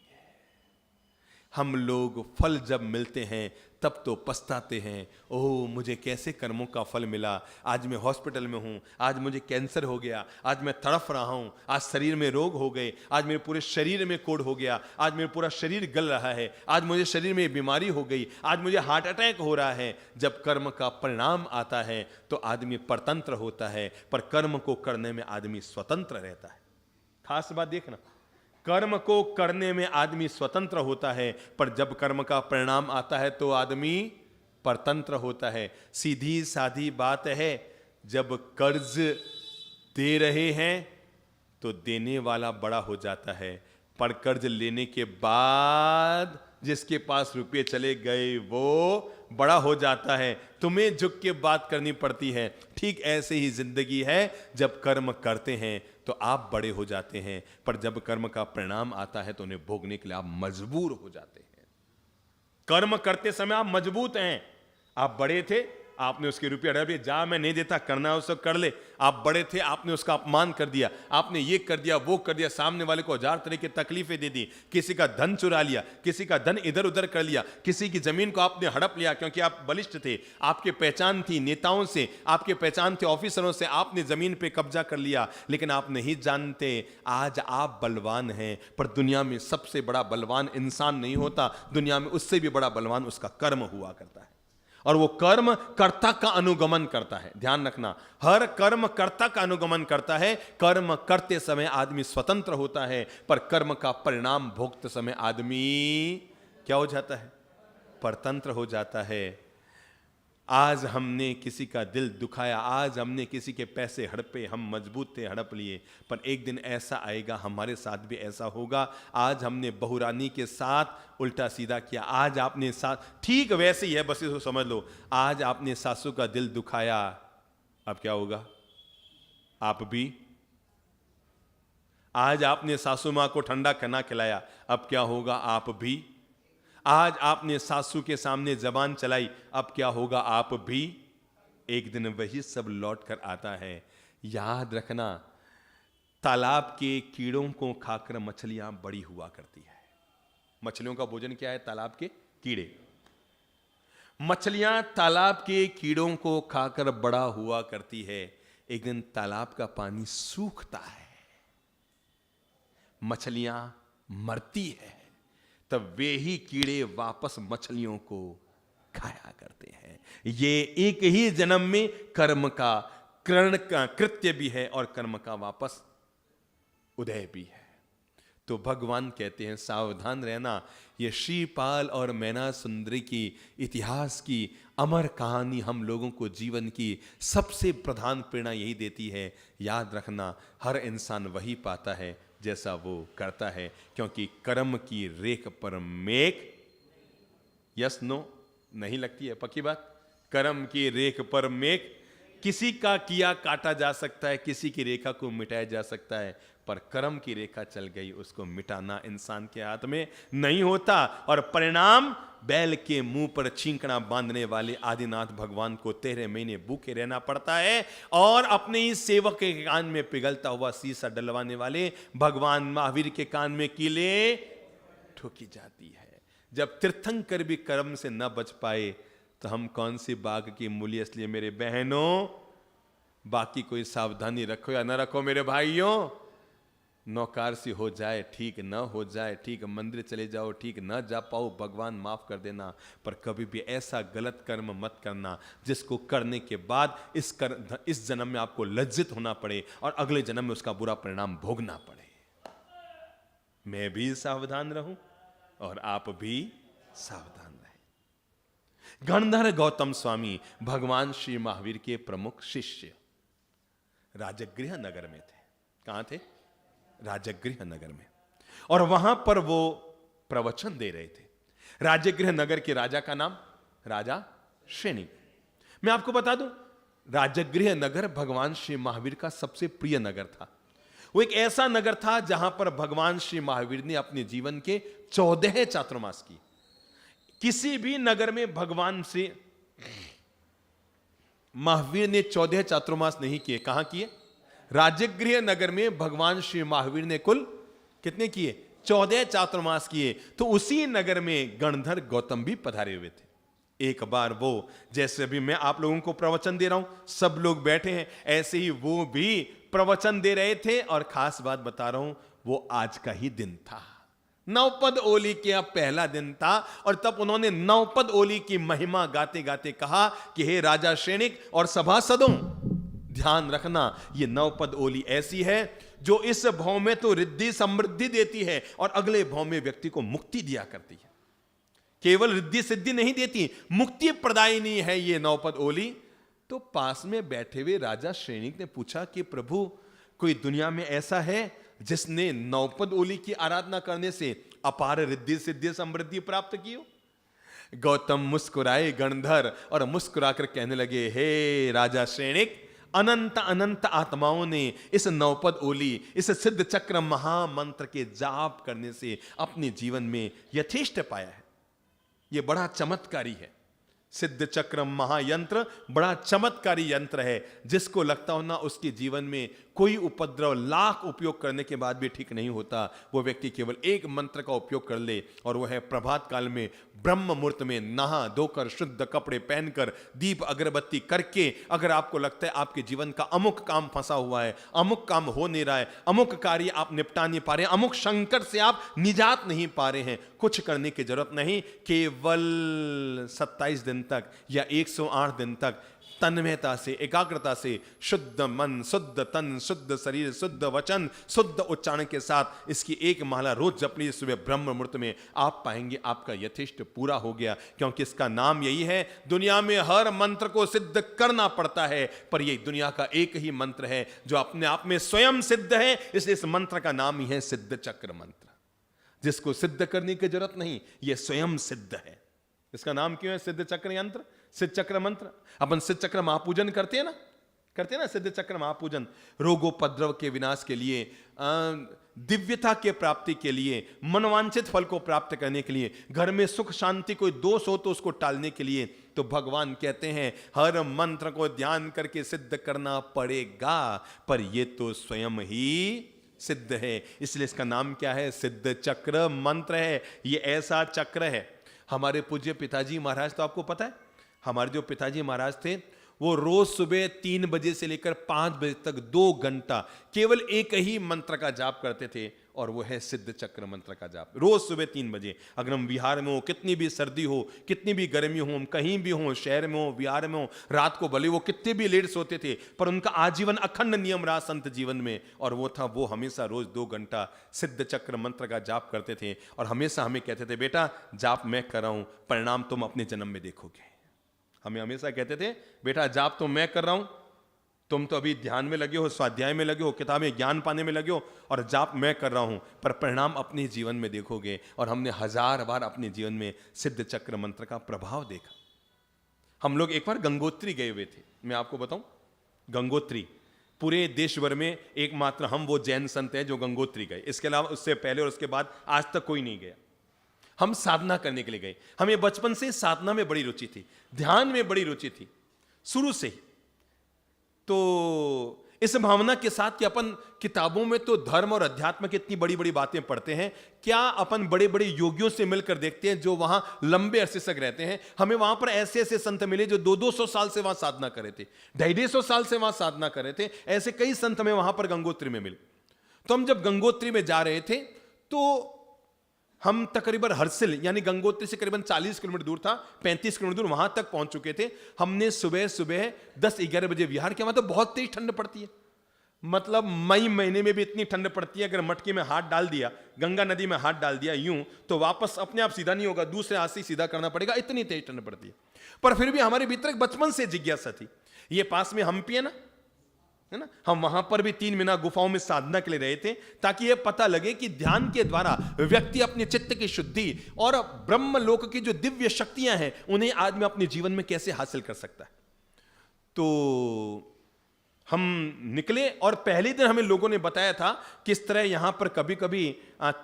A: हम लोग फल जब मिलते हैं तब तो पछताते हैं, ओह मुझे कैसे कर्मों का फल मिला, आज मैं हॉस्पिटल में हूँ, आज मुझे कैंसर हो गया, आज मैं तड़फ रहा हूँ, आज शरीर में रोग हो गए, आज मेरे पूरे शरीर में कोढ़ हो गया, आज मेरा पूरा शरीर गल रहा है, आज मुझे शरीर में बीमारी हो गई, आज मुझे हार्ट अटैक हो रहा है। जब कर्म का परिणाम आता है तो आदमी परतंत्र होता है, पर कर्म को करने में आदमी स्वतंत्र रहता है। खास बात देखना, कर्म को करने में आदमी स्वतंत्र होता है, पर जब कर्म का परिणाम आता है तो आदमी परतंत्र होता है। सीधी साधी बात है, जब कर्ज दे रहे हैं तो देने वाला बड़ा हो जाता है, पर कर्ज लेने के बाद जिसके पास रुपये चले गए वो बड़ा हो जाता है। तुम्हें झुक के बात करनी पड़ती है। ठीक ऐसे ही जिंदगी है, जब कर्म करते हैं तो आप बड़े हो जाते हैं, पर जब कर्म का परिणाम आता है तो उन्हें भोगने के लिए आप मजबूर हो जाते हैं। कर्म करते समय आप मजबूत हैं। आप बड़े थे, आपने उसके रुपये अरे जा मैं नहीं देता, करना है उसको कर ले। आप बड़े थे, आपने उसका अपमान कर दिया, आपने ये कर दिया वो कर दिया, सामने वाले को 1000 तरह की तकलीफें दे दी, किसी का धन चुरा लिया, किसी का धन इधर उधर कर लिया, किसी की जमीन को आपने हड़प लिया क्योंकि आप बलिष्ठ थे, आपके पहचान थी नेताओं से, आपके पहचान थे ऑफिसरों से, आपने जमीन पे कब्जा कर लिया। लेकिन आप नहीं जानते आज आप बलवान हैं, पर दुनिया में सबसे बड़ा बलवान इंसान नहीं होता, दुनिया में उससे भी बड़ा बलवान उसका कर्म हुआ करता है। और वो कर्म कर्ता का अनुगमन करता है। ध्यान रखना, हर कर्म कर्ता का अनुगमन करता है। कर्म करते समय आदमी स्वतंत्र होता है, पर कर्म का परिणाम भोगते समय आदमी क्या हो जाता है? परतंत्र हो जाता है। आज हमने किसी का दिल दुखाया, आज हमने किसी के पैसे हड़पे, हम मजबूत थे, हड़प लिए, पर एक दिन ऐसा आएगा हमारे साथ भी ऐसा होगा। आज हमने बहुरानी के साथ उल्टा सीधा किया, आज आपने साथ, ठीक वैसे ही है, बस इसको समझ लो। आज आपने सासू का दिल दुखाया, अब क्या होगा? आप भी। आज आपने सासू मां को ठंडा खाना खिलाया, अब क्या होगा? आप भी। आज आपने सासू के सामने जबान चलाई, अब क्या होगा? आप भी। एक दिन वही सब लौट कर आता है। याद रखना, तालाब के कीड़ों को खाकर मछलियां बड़ी हुआ करती है। मछलियों का भोजन क्या है? तालाब के कीड़े। मछलियां तालाब के कीड़ों को खाकर बड़ा हुआ करती है। एक दिन तालाब का पानी सूखता है, मछलियां मरती है, तब वे ही कीड़े वापस मछलियों को खाया करते हैं। ये एक ही जन्म में कर्म का कर्ण का कृत्य भी है और कर्म का वापस उदय भी है। तो भगवान कहते हैं सावधान रहना। ये श्रीपाल और मैना सुंदरी की इतिहास की अमर कहानी हम लोगों को जीवन की सबसे प्रधान प्रेरणा यही देती है। याद रखना, हर इंसान वही पाता है जैसा वो करता है, क्योंकि कर्म की रेख पर मेघ, यस नो नहीं लगती है, पक्की बात। कर्म की रेख पर मेघ, किसी का किया काटा जा सकता है, किसी की रेखा को मिटाया जा सकता है, पर कर्म की रेखा चल गई, उसको मिटाना इंसान के हाथ में नहीं होता। और परिणाम, बैल के मुंह पर छींकना बांधने वाले आदिनाथ भगवान को 13 महीने भूखे रहना पड़ता है, और अपने ही सेवक के कान में पिघलता हुआ शीशा डलवाने वाले भगवान महावीर के कान में कीले ठोकी जाती है। जब तीर्थंकर भी कर्म से न बच पाए तो हम कौन सी बाग की मूली। इसलिए मेरे बहनों, बाकी कोई सावधानी रखो या ना रखो मेरे भाइयों, नौकार सी हो जाए ठीक, न हो जाए ठीक, मंदिर चले जाओ ठीक, न जा पाओ भगवान माफ कर देना, पर कभी भी ऐसा गलत कर्म मत करना जिसको करने के बाद इस जन्म में आपको लज्जित होना पड़े और अगले जन्म में उसका बुरा परिणाम भोगना पड़े। मैं भी सावधान रहूं और आप भी सावधान रहें। गणधर गौतम स्वामी भगवान श्री महावीर के प्रमुख शिष्य राजगृह नगर में थे। कहां थे? राजगृह नगर में। और वहां पर वो प्रवचन दे रहे थे। राजगृह नगर के राजा का नाम राजा श्रेणी। मैं आपको बता दूं, राजगृह नगर भगवान श्री महावीर का सबसे प्रिय नगर था। वो एक ऐसा नगर था जहां पर भगवान श्री महावीर ने अपने जीवन के 14 चातुर्मास की। किसी भी नगर में भगवान श्री महावीर ने 14 चातुर्मास नहीं किए। कहां किए? राजगृह नगर में भगवान श्री महावीर ने कुल कितने किए? 14 चातुर्मास किए। तो उसी नगर में गणधर गौतम भी पधारे हुए थे। एक बार वो, जैसे अभी मैं आप लोगों को प्रवचन दे रहा हूं, सब लोग बैठे हैं, ऐसे ही वो भी प्रवचन दे रहे थे। और खास बात बता रहा हूं, वो आज का ही दिन था, नवपद ओली का पहला दिन था। और तब उन्होंने नवपद ओली की महिमा गाते गाते कहा कि हे राजा श्रेणिक और सभासदों, ध्यान रखना, ये नवपद ओली ऐसी है जो इस भाव में तो रिद्धि समृद्धि देती है और अगले भाव में व्यक्ति को मुक्ति दिया करती है। केवल रिद्धि सिद्धि नहीं देती, मुक्ति प्रदायिनी है ये नवपद ओली। तो पास में बैठे हुए राजा श्रेणिक ने पूछा कि प्रभु, कोई दुनिया में ऐसा है जिसने नवपद ओली की आराधना करने से अपार रिद्धि सिद्धि समृद्धि प्राप्त की हो? गौतम मुस्कुराए गणधर और मुस्कुराकर कहने लगे, हे राजा श्रेणिक, अनंत अनंत आत्माओं ने इस नवपद ओली, इस सिद्ध चक्र महामंत्र के जाप करने से अपने जीवन में यथेष्ट पाया है। यह बड़ा चमत्कारी है। सिद्ध चक्र महायंत्र बड़ा चमत्कारी यंत्र है। जिसको लगता हो ना उसके जीवन में कोई उपद्रव लाख उपयोग करने के बाद भी ठीक नहीं होता, वो व्यक्ति केवल एक मंत्र का उपयोग कर ले, और वह है प्रभात काल में ब्रह्म मुहूर्त में नहा धोकर शुद्ध कपड़े पहनकर दीप अगरबत्ती करके, अगर आपको लगता है आपके जीवन का अमुक काम फंसा हुआ है, अमुक काम हो नहीं रहा है, अमुक कार्य आप निपटा नहीं पा रहे हैं, अमुक संकट से आप निजात नहीं पा रहे हैं, कुछ करने की जरूरत नहीं। केवल 27 दिन तक या 108 दिन तक तन्मयता से, एकाग्रता से, शुद्ध मन, शुद्ध तन, शुद्ध शरीर, शुद्ध वचन, शुद्ध उच्चारण के साथ इसकी एक माला रोज जपनी सुबह ब्रह्म मुहूर्त में, आप पाएंगे आपका यथेष्ट पूरा हो गया। क्योंकि इसका नाम यही है, दुनिया में हर मंत्र को सिद्ध करना पड़ता है, पर यह दुनिया का एक ही मंत्र है जो अपने आप में स्वयं सिद्ध है, इसलिए इस मंत्र का नाम ही है सिद्ध चक्र मंत्र। जिसको सिद्ध करने की जरूरत नहीं, यह स्वयं सिद्ध है। इसका नाम क्यों है सिद्ध चक्र यंत्र, सिद्ध चक्र मंत्र? अपन सिद्ध चक्र महापूजन करते हैं ना, सिद्ध चक्र महापूजन रोगोपद्रव के विनाश के लिए, दिव्यता के प्राप्ति के लिए, मनोवांछित फल को प्राप्त करने के लिए, घर में सुख शांति कोई दोष हो तो उसको टालने के लिए। तो भगवान कहते हैं हर मंत्र को ध्यान करके सिद्ध करना पड़ेगा, पर यह तो स्वयं ही सिद्ध है, इसलिए इसका नाम क्या है? सिद्ध चक्र मंत्र है। यह ऐसा चक्र है। हमारे पूज्य पिताजी महाराज, तो आपको पता है हमारे जो पिताजी महाराज थे, वो रोज सुबह 3 बजे से लेकर 5 बजे तक 2 घंटा केवल एक ही मंत्र का जाप करते थे, और वो है सिद्ध चक्र मंत्र का जाप। रोज सुबह 3 बजे, अगर हम बिहार में हो, कितनी भी सर्दी हो, कितनी भी गर्मी हो, हम कहीं भी हो, शहर में हो, बिहार में हो, रात को भले वो कितने भी लेट सोते थे, पर उनका आजीवन अखंड नियम रहा संत जीवन में, और वो था वो हमेशा रोज 2 घंटा सिद्ध चक्र मंत्र का जाप करते थे। और हमेशा हमें कहते थे, बेटा जाप मैं कर रहा हूं, परिणाम तुम अपने जन्म में देखोगे। हमें हमेशा कहते थे, बेटा जाप तो मैं कर रहा हूं, तुम तो अभी ध्यान में लगे हो, स्वाध्याय में लगे हो, किताबें ज्ञान पाने में लगे हो, और जाप मैं कर रहा हूं, पर परिणाम अपने जीवन में देखोगे। और हमने 1000 बार अपने जीवन में सिद्ध चक्र मंत्र का प्रभाव देखा। हम लोग एक बार गंगोत्री गए हुए थे, मैं आपको बताऊं, गंगोत्री पूरे देश भर में एकमात्र हम वो जैन संत हैं जो गंगोत्री गए। इसके अलावा उससे पहले और उसके बाद आज तक कोई नहीं गया। हम साधना करने के लिए गए। हमें बचपन से साधना में बड़ी रुचि थी, ध्यान में बड़ी रुचि थी शुरू से ही। तो इस भावना के साथ कि अपन किताबों में तो धर्म और अध्यात्म की इतनी बड़ी बड़ी बातें पढ़ते हैं, क्या अपन बड़े बड़े योगियों से मिलकर देखते हैं जो वहां लंबे अरसे तक रहते हैं। हमें वहां पर ऐसे ऐसे संत मिले जो 200-200 साल से वहां साधना कर रहे थे, 250 साल से वहां साधना कर रहे थे। ऐसे कई संत हमें वहां पर गंगोत्री में मिले। तो हम जब गंगोत्री में जा रहे थे तो हम तकरीबन हरसिल यानी गंगोत्री से करीबन 40 किलोमीटर दूर था, 35 किलोमीटर दूर, वहां तक पहुंच चुके थे। हमने सुबह सुबह 10-11 बजे विहार किया। वहां तो बहुत तेज ठंड पड़ती है, मतलब मई महीने में भी इतनी ठंड पड़ती है, अगर मटके में हाथ डाल दिया, गंगा नदी में हाथ डाल दिया यूं, तो वापस अपने आप सीधा नहीं होगा, दूसरे हाथ से सीधा करना पड़ेगा, इतनी तेज ठंड पड़ती है। पर फिर भी हमारे भीतर एक बचपन से जिज्ञासा थी। ये पास में हम्पी है ना, हम वहां पर भी 3 महीना गुफाओं में साधना के लिए रहे थे, ताकि यह पता लगे कि ध्यान के द्वारा व्यक्ति अपने चित्त की शुद्धि और ब्रह्म लोक की जो दिव्य शक्तियां हैं उन्हें आदमी अपने जीवन में कैसे हासिल कर सकता है। तो हम निकले और पहले दिन हमें लोगों ने बताया था किस तरह यहां पर कभी कभी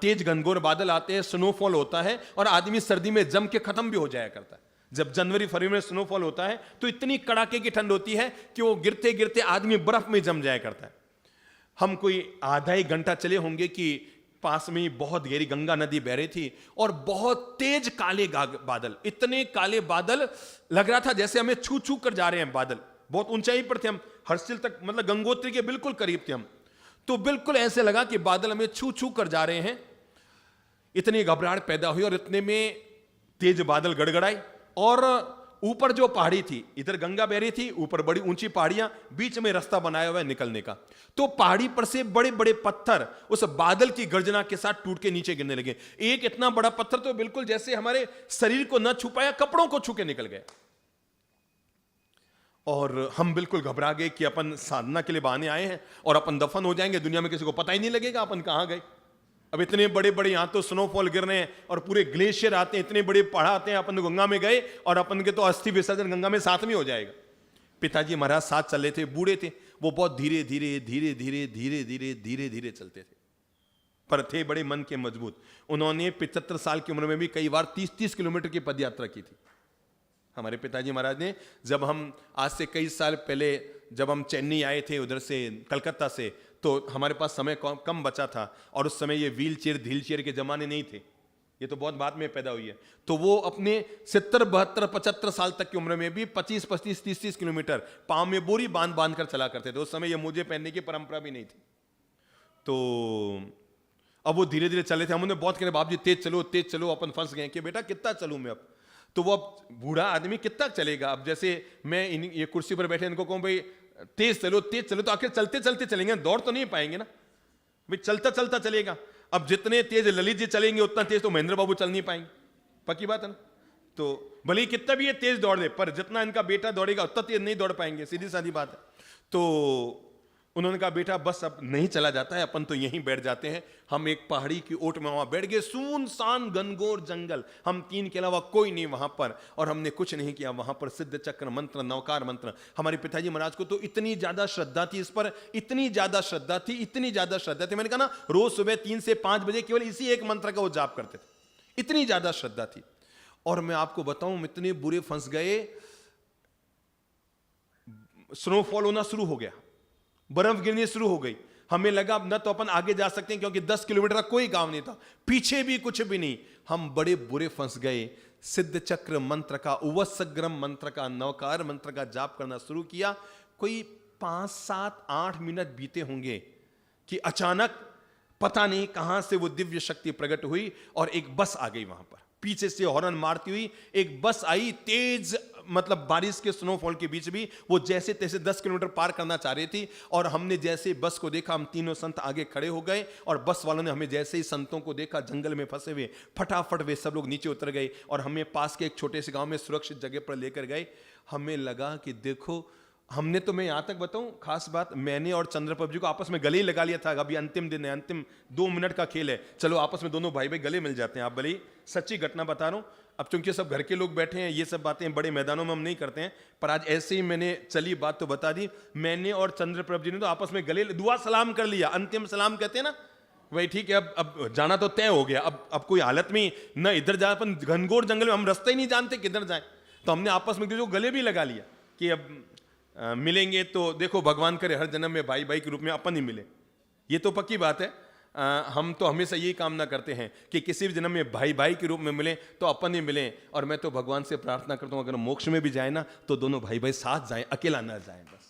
A: तेज घनघोर बादल आते हैं, स्नोफॉल होता है और आदमी सर्दी में जम के खत्म भी हो जाया करता है। जब जनवरी फरवरी में स्नोफॉल होता है तो इतनी कड़ाके की ठंड होती है कि वो गिरते गिरते आदमी बर्फ में जम जाया करता है। हम कोई आधा 1 घंटा चले होंगे कि
B: पास में ही बहुत गहरी गंगा नदी बह रही थी और बहुत तेज काले बादल, इतने काले बादल लग रहा था जैसे हमें छू छू कर जा रहे हैं बादल। बहुत ऊंचाई पर थे हम, हर्षिल तक, मतलब गंगोत्री के बिल्कुल करीब थे हम। तो बिल्कुल ऐसे लगा कि बादल हमें छू छू कर जा रहे हैं। इतनी घबराहट पैदा हुई और इतने में तेज बादल गड़गड़ाए और ऊपर जो पहाड़ी थी, इधर गंगा बह रही थी, ऊपर बड़ी ऊंची पहाड़ियां, बीच में रास्ता बनाया हुआ है निकलने का। तो पहाड़ी पर से बड़े बड़े पत्थर उस बादल की गर्जना के साथ टूट के नीचे गिरने लगे। एक इतना बड़ा पत्थर तो बिल्कुल जैसे हमारे शरीर को न छुपाया, कपड़ों को छू के निकल गया। और हम बिल्कुल घबरा गए कि अपन साधना के लिए बहाने आए हैं और अपन दफन हो जाएंगे, दुनिया में किसी को पता ही नहीं लगेगा अपन कहां गए। अब इतने बड़े बड़े यहां तो स्नोफॉल गिर रहे हैं और पूरे ग्लेशियर आते हैं, इतने बड़े पहाड़ आते हैं, अपन तो गंगा में गए और अपन के तो अस्थि विसर्जन गंगा में साथ में हो जाएगा। पिताजी महाराज साथ चल रहे थे, बूढ़े थे, वो बहुत धीरे धीरे धीरे धीरे धीरे धीरे धीरे धीरे चलते थे, पर थे बड़े मन के मजबूत। उन्होंने 75 साल की उम्र में भी कई बार 30-30 किलोमीटर की पद यात्रा की थी। हमारे पिताजी महाराज ने, जब हम आज से कई साल पहले जब हम चेन्नई आए थे उधर से कलकत्ता से, तो हमारे पास समय कम बचा था और उस समय ये व्हील चेयर व्हील चेयर के जमाने नहीं थे, ये तो बहुत बाद में पैदा हुई है। तो वो अपने 70, 72, 75 साल तक की उम्र में भी 25, 25, 30 किलोमीटर पांव में बोरी बांध बांध कर चला करते थे। उस समय ये मोजे पहनने की परंपरा भी नहीं थी। तो अब वो धीरे धीरे चले थे। हम उन्हें बहुत कह रहे, बाप जी तेज चलो, अपन फंस गए कि बेटा कितना चलूं मैं अब। तो वो अब बूढ़ा आदमी कितना चलेगा। अब जैसे मैं ये कुर्सी पर बैठे इनको कहूं भाई तेज चलो, तो आखिर चलते चलते चलेंगे, दौड़ तो नहीं पाएंगे ना भाई, चलता चलता चलेगा। अब जितने तेज ललित जी चलेंगे उतना तेज तो महेंद्र बाबू चल नहीं पाएंगे, पक्की बात है ना। तो भले ही कितना भी ये तेज दौड़ दे, पर जितना इनका बेटा दौड़ेगा उतना तेज नहीं दौड़ पाएंगे, सीधी साधी बात है। तो उन्होंने कहा बेटा बस अब नहीं चला जाता है, अपन तो यहीं बैठ जाते हैं। हम एक पहाड़ी की ओट में वहां बैठ गए, सुनसान घनघोर जंगल, हम तीन के अलावा कोई नहीं वहां पर, और हमने कुछ नहीं किया। वहां पर सिद्ध चक्र मंत्र, नवकार मंत्र, हमारे पिताजी महाराज को तो इतनी ज्यादा श्रद्धा थी इस पर, इतनी ज्यादा श्रद्धा थी, मैंने कहा ना रोज सुबह 3 से 5 बजे केवल इसी एक मंत्र का वो जाप करते थे, इतनी ज्यादा श्रद्धा थी। और मैं आपको बताऊं इतने बुरे फंस गए, स्नोफॉल होना शुरू हो गया, बर्फ गिरनी शुरू हो गई। हमें लगा अब न तो अपन आगे जा सकते हैं क्योंकि 10 किलोमीटर का कोई गांव नहीं था, पीछे भी कुछ भी नहीं। हम बड़े बुरे फंस गए। सिद्ध चक्र मंत्र का, उवस्सग्रम मंत्र का, नवकार मंत्र का जाप करना शुरू किया। कोई 5, 7, 8 मिनट बीते होंगे कि अचानक पता नहीं कहां से वो दिव्य शक्ति प्रकट हुई और एक बस आ गई वहां पर, पीछे से हॉर्न मारती हुई एक बस आई, तेज, मतलब बारिश के स्नोफॉल के बीच भी वो जैसे तैसे 10 किलोमीटर पार करना चाह रही थी। और हमने जैसे बस को देखा, हम तीनों संत आगे खड़े हो गए और बस वालों ने हमें जैसे ही संतों को देखा जंगल में फंसे हुए, फटाफट वे सब लोग नीचे उतर गए और हमें पास के एक छोटे से गांव में सुरक्षित जगह पर लेकर गए। हमें लगा कि देखो, हमने तो, मैं यहां तक बताऊं खास बात, मैंने और चंद्रप्रभ जी को आपस में गले ही लगा लिया था। अभी अंतिम दिन है, अंतिम 2 मिनट का खेल है, चलो आपस में दोनों भाई भाई गले मिल जाते हैं। आप भले ही, सच्ची घटना बता रहा हूं। अब चूंकि सब घर के लोग बैठे हैं, ये सब बातें बड़े मैदानों में हम नहीं करते हैं, पर आज ऐसे ही मैंने चली बात तो बता दी। मैंने और चंद्रप्रभ जी ने तो आपस में गले दुआ सलाम कर लिया, अंतिम सलाम कहते हैं ना, वही ठीक है। अब जाना तो तय हो गया, अब कोई हालत में न इधर जाए, अपन घनघोर जंगल में, हम रास्ता ही नहीं जानते किधर जाए। तो हमने आपस में जो गले भी लगा लिया कि अब मिलेंगे तो देखो भगवान करे हर जन्म में भाई भाई के रूप में अपन ही मिले। ये तो पक्की बात है। हम तो हमेशा यही कामना करते हैं कि किसी भी जन्म में भाई भाई के रूप में मिले तो अपन ही मिले। और मैं तो भगवान से प्रार्थना करता हूं अगर मोक्ष में भी जाए ना तो दोनों भाई भाई साथ जाएं, अकेला ना जाएं। बस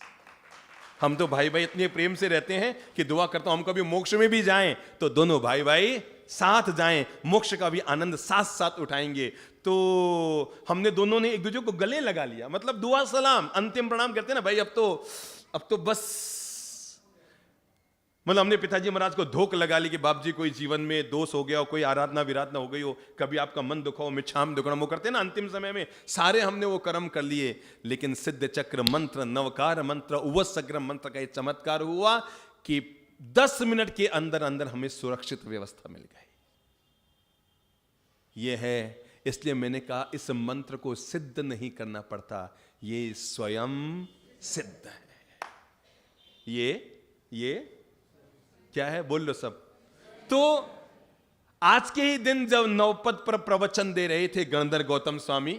B: हम तो भाई भाई इतने प्रेम से रहते हैं कि दुआ करता हूं हम कभी मोक्ष में भी जाएं तो दोनों भाई भाई साथ जाएं, मोक्ष का भी आनंद साथ साथ उठाएंगे। तो हमने दोनों ने एक दूसरे को गले लगा लिया, मतलब दुआ सलाम, अंतिम प्रणाम करते हैं ना भाई। अब तो बस, मतलब हमने पिताजी महाराज को धोख लगा ली कि बाप जी कोई जीवन में दोष हो गया हो, कोई आराधना विराधना हो गई हो, कभी आपका मन दुखा हो, मिच्छाम दुखना, वो करते हैं ना अंतिम समय में, सारे हमने वो कर्म कर लिए। लेकिन सिद्ध चक्र मंत्र, नवकार मंत्र, उवस्सग्रम मंत्र का ये चमत्कार हुआ कि 10 मिनट के अंदर अंदर हमें सुरक्षित व्यवस्था मिल गई। यह है, इसलिए मैंने कहा इस मंत्र को सिद्ध नहीं करना पड़ता, ये स्वयं सिद्ध है। ये क्या है, बोल लो सब। तो आज के ही दिन जब नवपद पर प्रवचन दे रहे थे गणधर गौतम स्वामी,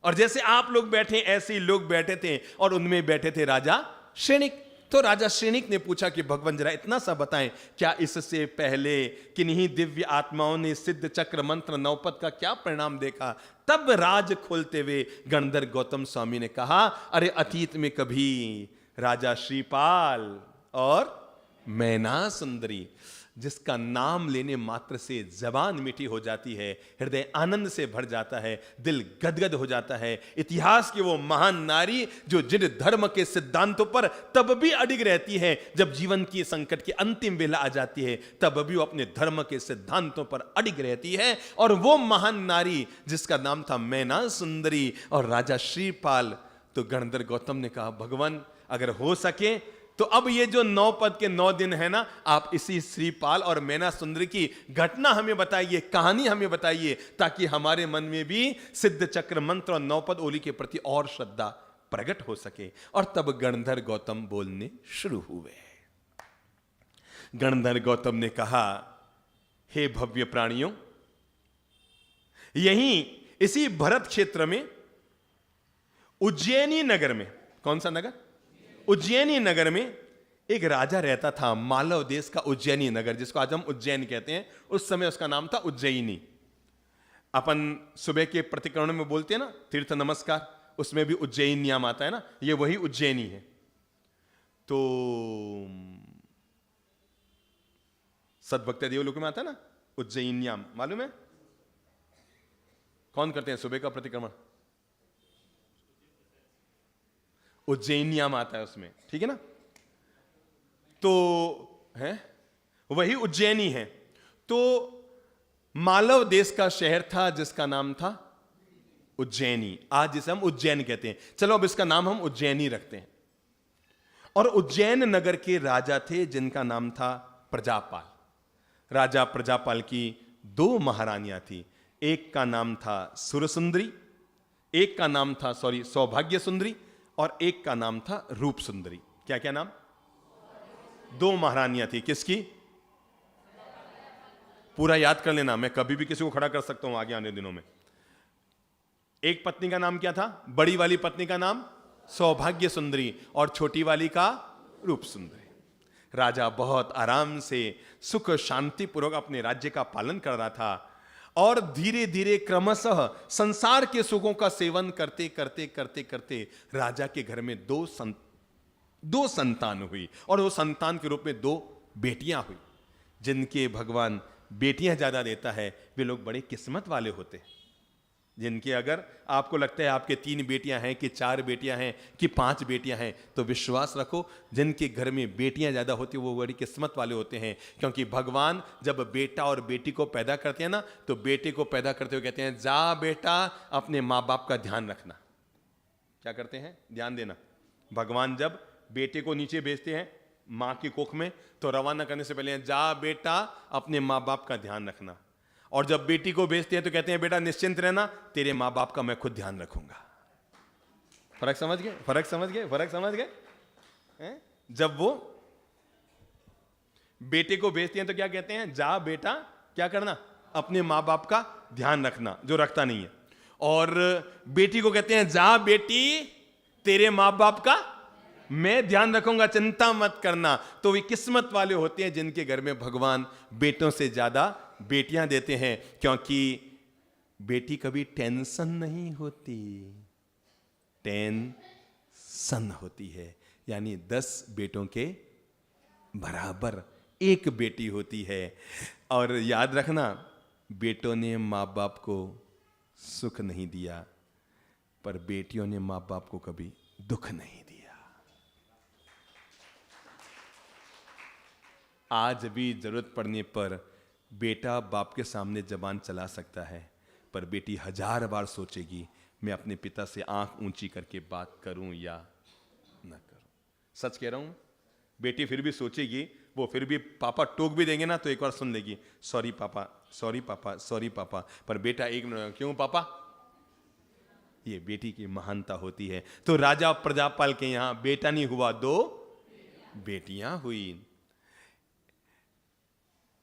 B: और जैसे आप लोग बैठे ऐसे ही लोग बैठे थे और उनमें बैठे थे राजा श्रेणिक। तो राजा श्रेणिक ने पूछा कि भगवान जरा इतना सा बताएं, क्या इससे पहले किन्हीं दिव्य आत्माओं ने सिद्ध चक्र मंत्र नौपद का क्या परिणाम देखा? तब राज खोलते हुए गणधर गौतम स्वामी ने कहा, अरे अतीत में कभी राजा श्रीपाल और मैना सुंदरी, जिसका नाम लेने मात्र से जबान मीठी हो जाती है, हृदय आनंद से भर जाता है, दिल गदगद हो जाता है। इतिहास की वो महान नारी जो जिन धर्म के सिद्धांतों पर तब भी अडिग रहती है, जब जीवन की संकट की अंतिम वेला आ जाती है तब भी वो अपने धर्म के सिद्धांतों पर अडिग रहती है। और वो महान नारी जिसका नाम था मैना सुंदरी और राजा श्रीपाल। तो गणधर गौतम ने कहा, भगवान अगर हो सके तो अब ये जो 9 पद के 9 दिन है ना, आप इसी श्रीपाल और मैना सुंदरी की घटना हमें बताइए, कहानी हमें बताइए, ताकि हमारे मन में भी सिद्ध चक्र मंत्र और 9 पद ओली के प्रति और श्रद्धा प्रकट हो सके। और तब गणधर गौतम बोलने शुरू हुए। गणधर गौतम ने कहा, हे भव्य प्राणियों, यहीं इसी भरत क्षेत्र में उज्जैनी नगर में, कौन सा नगर? उज्जैनी नगर में एक राजा रहता था, मालव देश का उज्जैनी नगर, जिसको आज हम उज्जैन कहते हैं। उस समय उसका नाम था उज्जैनी। अपन सुबह के प्रतिकरण में बोलते हैं ना तीर्थ नमस्कार, उसमें भी उज्जैनियाम आता है ना, ये वही उज्जैनी है। तो सदभक्त देवलोक में आता है ना उज्जैनियाम, मालूम है? कौन करते हैं सुबह का प्रतिक्रमण? उज्जैनियाम आता है उसमें, ठीक है ना? तो है वही उज्जैनी है। तो मालव देश का शहर था जिसका नाम था उज्जैनी, आज जिसे हम उज्जैन कहते हैं। चलो अब इसका नाम हम उज्जैनी रखते हैं। और उज्जैन नगर के राजा थे जिनका नाम था प्रजापाल। राजा प्रजापाल की 2 महारानियां थी, एक का नाम था सुरसुंदरी, एक का नाम था सौभाग्य सुंदरी, और एक का नाम था रूप सुंदरी। क्या क्या नाम? 2 महारानियां थी। किसकी? पूरा याद कर लेना, मैं कभी भी किसी को खड़ा कर सकता हूं आगे आने दिनों में। एक पत्नी का नाम क्या था? बड़ी वाली पत्नी का नाम सौभाग्य सुंदरी और छोटी वाली का रूप सुंदरी। राजा बहुत आराम से सुख शांति पूर्वक अपने राज्य का पालन कर रहा था और धीरे धीरे क्रमशः संसार के सुखों का सेवन करते करते करते करते राजा के घर में 2 संतान हुई। और वो संतान के रूप में 2 बेटियां हुई। जिनके भगवान बेटियां ज्यादा देता है वे लोग बड़े किस्मत वाले होते हैं। जिनके अगर आपको लगता है आपके 3 बेटियां हैं कि 4 बेटियां हैं कि 5 बेटियां हैं, तो विश्वास रखो जिनके घर में बेटियां ज्यादा होती है वो बड़ी किस्मत वाले होते हैं। क्योंकि भगवान जब बेटा और बेटी को पैदा करते हैं ना, तो बेटे को पैदा करते हुए कहते हैं, जा बेटा अपने माँ बाप का ध्यान रखना। क्या करते हैं? ध्यान देना। भगवान जब बेटे को नीचे भेजते हैं माँ की कोख में, तो रवाना करने से पहले जा बेटा अपने माँ बाप का ध्यान रखना। और जब बेटी को भेजते हैं तो कहते हैं, बेटा निश्चिंत रहना, तेरे माँ बाप का मैं खुद ध्यान रखूंगा। फर्क समझ गए? फर्क समझ गए? फर्क समझ गए? जब वो बेटे को भेजते हैं तो क्या कहते हैं? जा बेटा क्या करना? अपने माँ बाप का ध्यान रखना, जो रखता नहीं है। और बेटी को कहते हैं, जा बेटी तेरे माँ बाप का मैं ध्यान रखूंगा, चिंता मत करना। तो वे किस्मत वाले होते हैं जिनके घर में भगवान बेटों से ज्यादा बेटियां देते हैं। क्योंकि बेटी कभी टेंशन नहीं होती, टेंशन होती है। यानी 10 बेटों के बराबर 1 बेटी होती है। और याद रखना, बेटों ने माँ बाप को सुख नहीं दिया, पर बेटियों ने माँ बाप को कभी दुख नहीं दिया। आज भी जरूरत पड़ने पर बेटा बाप के सामने जबान चला सकता है, पर बेटी 1000 बार सोचेगी, मैं अपने पिता से आंख ऊंची करके बात करूं या ना करूं। सच कह रहा हूं, बेटी फिर भी सोचेगी, वो फिर भी पापा टोक भी देंगे ना तो एक बार सुन लेगी, सॉरी पापा, सॉरी पापा, सॉरी पापा। पर बेटा 1 मिनट, क्यों पापा? ये बेटी की महानता होती है। तो राजा प्रजापाल के यहां बेटा नहीं हुआ, 2 बेटियां हुई।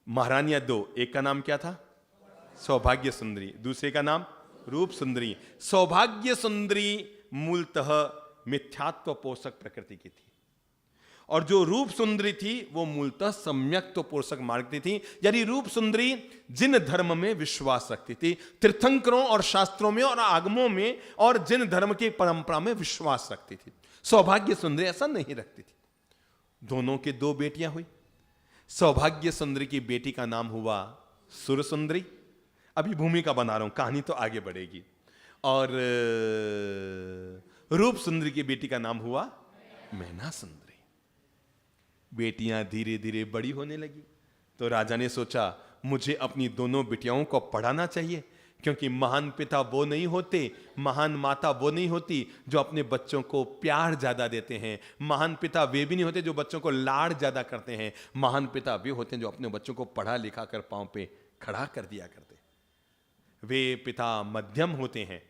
B: महारानियां 2, एक का नाम क्या था? सौभाग्य सुंदरी, दूसरे का नाम रूप सुंदरी। सौभाग्य सुंदरी मूलतः मिथ्यात्व पोषक प्रकृति की थी और जो रूप सुंदरी थी वो मूलतः सम्यक तो पोषक मार्गती थी, यानी रूप सुंदरी जिन धर्म में विश्वास रखती थी, तीर्थंकरों और शास्त्रों में और आगमों में, और जिन धर्म की परंपरा में विश्वास रखती थी। सौभाग्य सुंदरी ऐसा नहीं रखती थी। दोनों के दो बेटियां हुई। सौभाग्य सुंदरी की बेटी का नाम हुआ सुर सुंदरी। अभी भूमिका बना रहा हूं, कहानी तो आगे बढ़ेगी। और रूप सुंदरी की बेटी का नाम हुआ मैना सुंदरी। बेटियां धीरे धीरे बड़ी होने लगी तो राजा ने सोचा मुझे अपनी दोनों बेटियों को पढ़ाना चाहिए, क्योंकि महान पिता वो नहीं होते, महान माता वो नहीं होती जो अपने बच्चों को प्यार ज्यादा देते हैं। महान पिता वे भी नहीं होते जो बच्चों को लाड़ ज्यादा करते हैं। महान पिता वे होते हैं जो अपने बच्चों को पढ़ा लिखा कर पांव पे खड़ा कर दिया करते। वे पिता मध्यम होते हैं,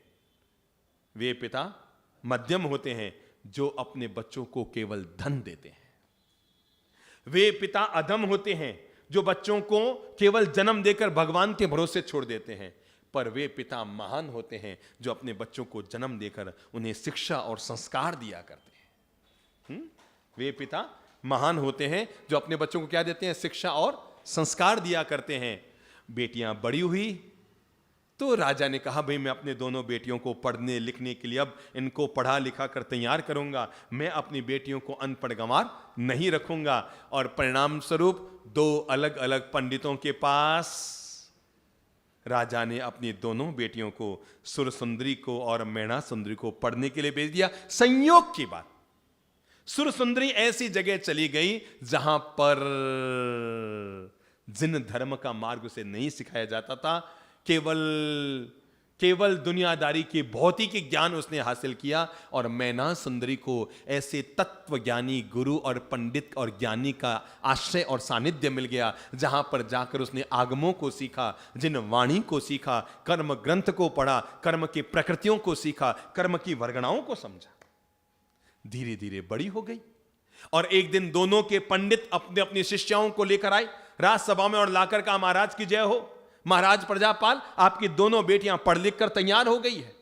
B: वे पिता मध्यम होते हैं जो अपने बच्चों को केवल धन देते हैं। वे पिता अधम होते हैं जो बच्चों को केवल जन्म देकर भगवान के भरोसे छोड़ देते हैं। पर वे पिता महान होते हैं जो अपने बच्चों को जन्म देकर उन्हें शिक्षा और संस्कार दिया करते हैं। वे पिता महान होते हैं जो अपने बच्चों को क्या देते हैं? शिक्षा और संस्कार दिया करते हैं। बेटियां बड़ी हुई तो राजा ने कहा भाई मैं अपने दोनों बेटियों को पढ़ने लिखने के लिए अब इनको पढ़ा लिखा कर तैयार करूंगा। मैं अपनी बेटियों को अनपढ़ गंवार नहीं रखूंगा। और परिणाम स्वरूप दो अलग अलग पंडितों के पास राजा ने अपनी दोनों बेटियों को, सुर सुंदरी को और मैना सुंदरी को, पढ़ने के लिए भेज दिया। संयोग की बात, सुर सुंदरी ऐसी जगह चली गई जहां पर जिन धर्म का मार्ग उसे नहीं सिखाया जाता था, केवल दुनियादारी के भौतिक ज्ञान उसने हासिल किया। और मैना सुंदरी को ऐसे तत्वज्ञानी गुरु और पंडित और ज्ञानी का आश्रय और सानिध्य मिल गया, जहां पर जाकर उसने आगमों को सीखा, जिन वाणी को सीखा, कर्म ग्रंथ को पढ़ा, कर्म की प्रकृतियों को सीखा, कर्म की वर्गणाओं को समझा। धीरे धीरे बड़ी हो गई और एक दिन दोनों के पंडित अपने अपनी शिष्याओं को लेकर आए राजसभा में और लाकर कहा महाराज की जय हो, महाराज प्रजापाल आपकी दोनों बेटियां पढ़ लिख कर तैयार हो गई है,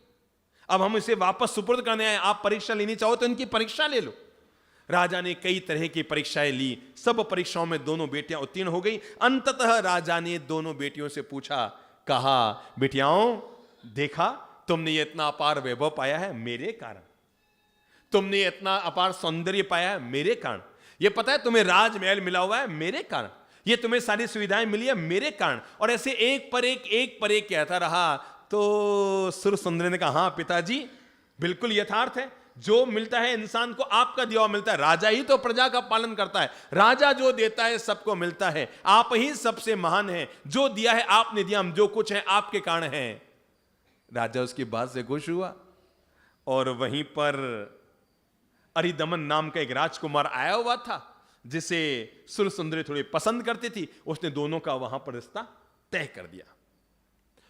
B: अब हम इसे वापस सुपुर्द करने आए, आप परीक्षा लेनी चाहो तो इनकी परीक्षा ले लो। राजा ने कई तरह की परीक्षाएं ली, सब परीक्षाओं में दोनों बेटियां उत्तीर्ण हो गई। अंततः राजा ने दोनों बेटियों से पूछा, कहा बेटियाओं देखा तुमने ये इतना अपार वैभव पाया है मेरे कारण, तुमने इतना अपार सौंदर्य पाया है मेरे कारण, ये पता है तुम्हें राजमहल मिला हुआ है मेरे कारण, ये तुम्हें सारी सुविधाएं मिली है मेरे कारण। और ऐसे एक पर एक कहता रहा। तो सुर सुंदरी ने कहा हाँ पिताजी बिल्कुल यथार्थ है, जो मिलता है इंसान को आपका दिया हुआ मिलता है। राजा ही तो प्रजा का पालन करता है, राजा जो देता है सबको मिलता है, आप ही सबसे महान हैं, जो दिया है आपने दिया, हम जो कुछ है आपके कारण है। राजा उसकी बात से खुश हुआ और वहीं पर अरिदमन नाम का एक राजकुमार आया हुआ था जिसे सुर सुंदरी थोड़ी पसंद करती थी। उसने दोनों का वहां पर रिश्ता तय कर दिया।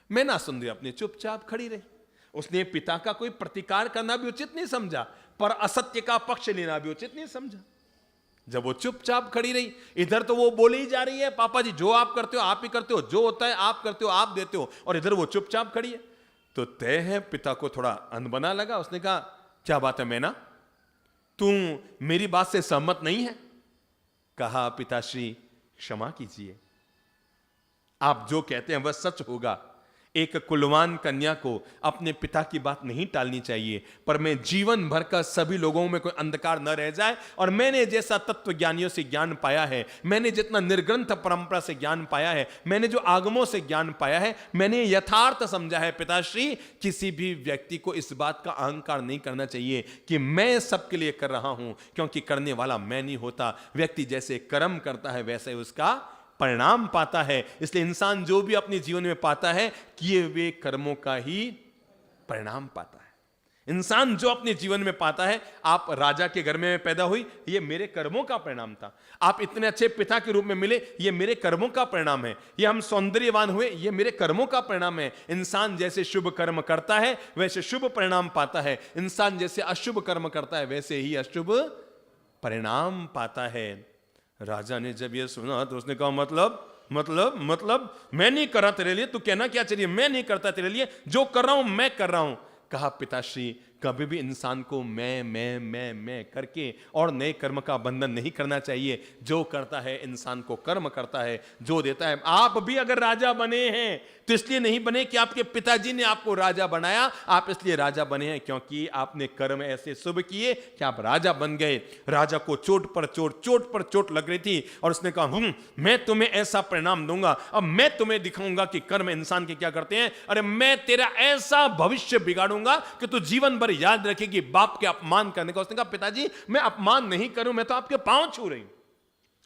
B: मैना सुंदरी अपने चुपचाप खड़ी रही। उसने पिता का कोई प्रतिकार करना भी उचित नहीं समझा, पर असत्य का पक्ष लेना भी उचित नहीं समझा। जब वो चुपचाप खड़ी रही, इधर तो वो बोले ही जा रही है पापा जी जो आप करते हो आप ही करते हो, जो होता है आप करते हो आप देते हो, और इधर वो चुपचाप खड़ी है। तो तय है पिता को थोड़ा अनबना लगा। उसने कहा क्या बात है मैना, तू मेरी बात से सहमत नहीं है? कहा पिताश्री क्षमा कीजिए, आप जो कहते हैं वह सच होगा। एक कुलवान कन्या को अपने पिता की बात नहीं टालनी चाहिए, पर मैं जीवन भर का सभी लोगों में कोई अंधकार न रह जाए। और मैंने जैसा तत्व ज्ञानियों से ज्ञान पाया है, मैंने जितना निर्ग्रंथ परंपरा से ज्ञान पाया है, मैंने जो आगमों से ज्ञान पाया है, मैंने यथार्थ समझा है पिताश्री, किसी भी व्यक्ति को इस बात का अहंकार नहीं करना चाहिए कि मैं सबके लिए कर रहा हूं, क्योंकि करने वाला मैं नहीं होता। व्यक्ति जैसे कर्म करता है वैसे उसका परिणाम पाता है। इसलिए इंसान जो भी अपने जीवन में पाता है किए हुए कर्मों का ही परिणाम पाता है। इंसान जो अपने जीवन में पाता है, आप राजा के घर में पैदा हुई, ये मेरे कर्मों का परिणाम था। आप इतने अच्छे पिता के रूप में मिले, ये मेरे कर्मों का परिणाम है। ये हम सौंदर्यवान हुए, ये मेरे कर्मों का परिणाम है। इंसान जैसे शुभ कर्म करता है वैसे शुभ परिणाम पाता है, इंसान जैसे अशुभ कर्म करता है वैसे ही अशुभ परिणाम पाता है। राजा ने जब यह सुना तो उसने कहा मतलब मैं नहीं कर रहा तेरे लिए, तू कहना क्या चाहिए? मैं नहीं करता तेरे लिए, जो कर रहा हूं मैं कर रहा हूं। कहा पिताश्री कभी भी इंसान को मैं करके और नए कर्म का बंधन नहीं करना चाहिए। जो करता है इंसान को कर्म करता है, जो देता है। आप भी अगर राजा बने हैं तो इसलिए नहीं बने कि आपके पिताजी ने आपको राजा बनाया, आप इसलिए राजा बने हैं क्योंकि आपने कर्म ऐसे शुभ किए कि आप राजा बन गए। राजा को चोट पर चोट लग रही थी और उसने कहा मैं तुम्हें ऐसा परिणाम दूंगा, अब मैं तुम्हें दिखाऊंगा कि कर्म इंसान के क्या करते हैं। अरे मैं तेरा ऐसा भविष्य बिगाड़ूंगा कि तू जीवन भर याद रखेगी बाप के अपमान करने का। उसने कहा पिताजी मैं अपमान नहीं करूं, मैं तो आपके पांव छू रही हूं,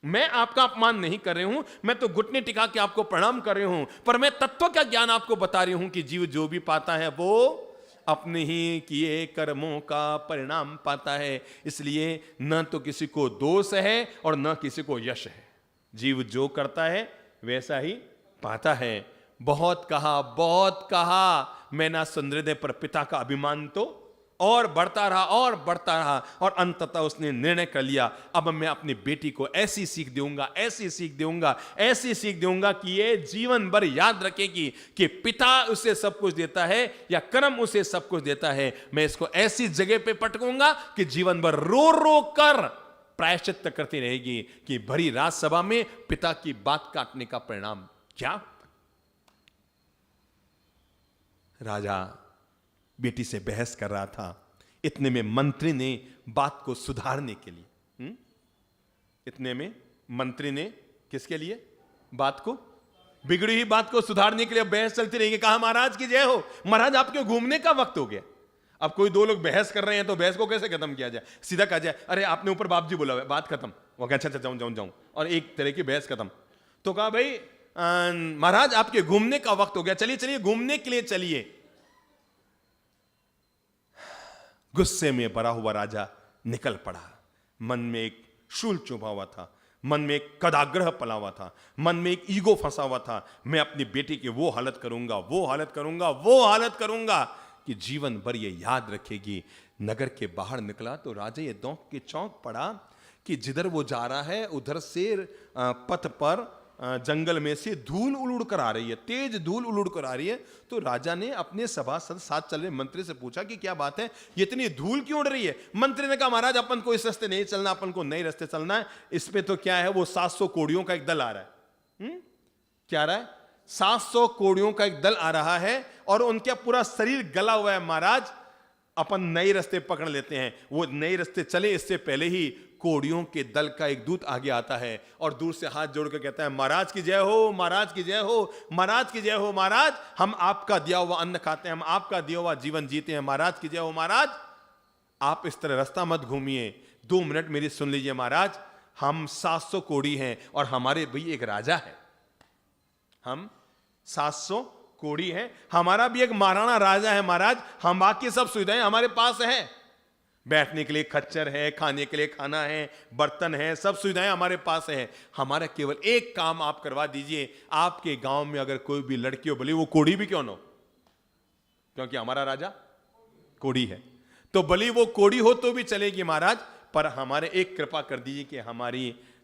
B: मैं आपका अपमान नहीं कर रही हूं, मैं तो घुटने टिका के आपको प्रणाम कर रही हूं, पर मैं तत्व का ज्ञान आपको बता रही हूं कि जीव जो भी पाता है वो अपने ही किए कर्मों का परिणाम पाता है। इसलिए न तो किसी को दोष है और न किसी को यश है। जीव जो करता है वैसा ही पाता है। बहुत कहा मैना सुंदरदय पर पिता का अभिमान तो और बढ़ता रहा और अंततः उसने निर्णय कर लिया, अब मैं अपनी बेटी को ऐसी सीख दूंगा कि ये जीवन भर याद रखेगी कि पिता उसे सब कुछ देता है या कर्म उसे सब कुछ देता है। मैं इसको ऐसी जगह पे पटकूंगा कि जीवन भर रो कर प्रायश्चित करती रहेगी कि भरी राज सभा में पिता की बात काटने का परिणाम क्या। राजा बेटी से बहस कर रहा था, इतने में मंत्री ने बात को सुधारने के लिए इतने में मंत्री ने किसके लिए बात को, बिगड़ी हुई बात को सुधारने के लिए बहस चलती रहेगी। कहा महाराज की जय हो, महाराज आपके घूमने का वक्त हो गया। अब कोई दो लोग बहस कर रहे हैं तो बहस को कैसे खत्म किया जाए, सीधा कहा जाए अरे आपने ऊपर बाप जी बोला हुआ है, बात खत्म। वो कहा अच्छा जाऊं और एक तरह की बहस खत्म। तो कहा भाई महाराज आपके घूमने का वक्त हो गया, चलिए घूमने के लिए चलिए। गुस्से में भरा हुआ राजा निकल पड़ा। मन में एक शूल चुभा हुआ था, मन में एक कदाग्रह पला हुआ था, मन में एक ईगो फंसा हुआ था। मैं अपनी बेटी की वो हालत करूंगा कि जीवन भर ये याद रखेगी। नगर के बाहर निकला तो राजा ये दौंक के चौंक पड़ा कि जिधर वो जा रहा है उधर से पथ पर जंगल में से धूल उड़ कर आ रही है, तेज धूल उड़ कर आ रही है। तो राजा ने अपने सभासद साथ चल रहे मंत्री से पूछा कि क्या बात है, ये इतनी धूल क्यों उड़ रही है। मंत्री ने कहा महाराज अपन को इस रास्ते नहीं चलना, अपन को नए रास्ते चलना है। इस पे तो क्या है, वो 700 कोड़ियों का एक दल आ रहा है। क्या आ रहा है, 700 कोड़ियों का एक दल आ रहा है और उनका पूरा शरीर गला हुआ है। महाराज अपन नए रास्ते पकड़ लेते हैं। वो नए रास्ते चले, इससे पहले ही कोड़ियों के दल का एक दूत आगे आता है और दूर से हाथ जोड़कर कहता है महाराज की जय हो, महाराज की जय हो, महाराज की जय हो। महाराज हम आपका दिया हुआ अन्न खाते हैं, हम आपका दिया हुआ जीवन जीते हैं। महाराज की जय हो। महाराज आप इस तरह रास्ता मत घूमिए, 2 मिनट मेरी सुन लीजिए। महाराज हम 700 कोड़ी हैं और हमारे भी एक राजा है। हम 700 कोड़ी हैं, हमारा भी एक महाराणा राजा है। महाराज हम बाकी सब सुविधाएं हमारे पास है, बैठने के लिए खच्चर है, खाने के लिए खाना है, बर्तन है, सब सुविधाएं हमारे पास है। हमारा केवल एक काम आप करवा दीजिए, आपके गांव में अगर कोई भी लड़की हो, भले वो कोड़ी भी क्यों न हो, क्योंकि हमारा राजा कोड़ी है, तो भले वो कोड़ी हो तो भी चलेगी महाराज, पर हमारे एक कृपा कर दीजिए कि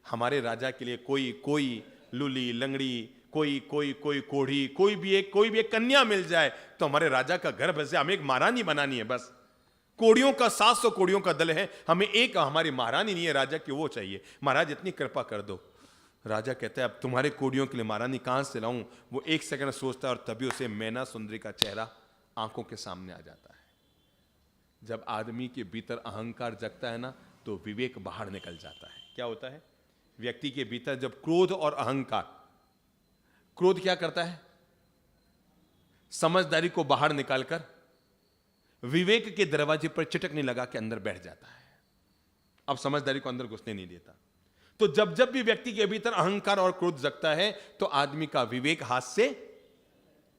B: हमारे राजा के लिए कोई लूली लंगड़ी, कोई कोढ़ी, कोई भी एक कन्या मिल जाए तो हमारे राजा का घर बसे। हमें एक महारानी बनानी है बस। कोड़ियों का 700 कोड़ियों का दल है, हमें एक हमारी महारानी नहीं है राजा की, वो चाहिए। महाराज इतनी कृपा कर दो। राजा कहता है अब तुम्हारे कोड़ियों के लिए महारानी कहां से लाऊं। वो एक सेकंड सोचता है और तभी उसे मैना सुंदरी का चेहरा आंखों के सामने आ जाता है। जब आदमी के भीतर अहंकार जगता है ना तो विवेक बाहर निकल जाता है। क्या होता है, व्यक्ति के भीतर जब क्रोध और अहंकार, क्रोध क्या करता है, समझदारी को बाहर निकालकर विवेक के दरवाजे पर चिटकने लगा के अंदर बैठ जाता है। अब समझदारी को अंदर घुसने नहीं देता। तो जब भी व्यक्ति के भीतर अहंकार और क्रोध जगता है तो आदमी का विवेक हाथ से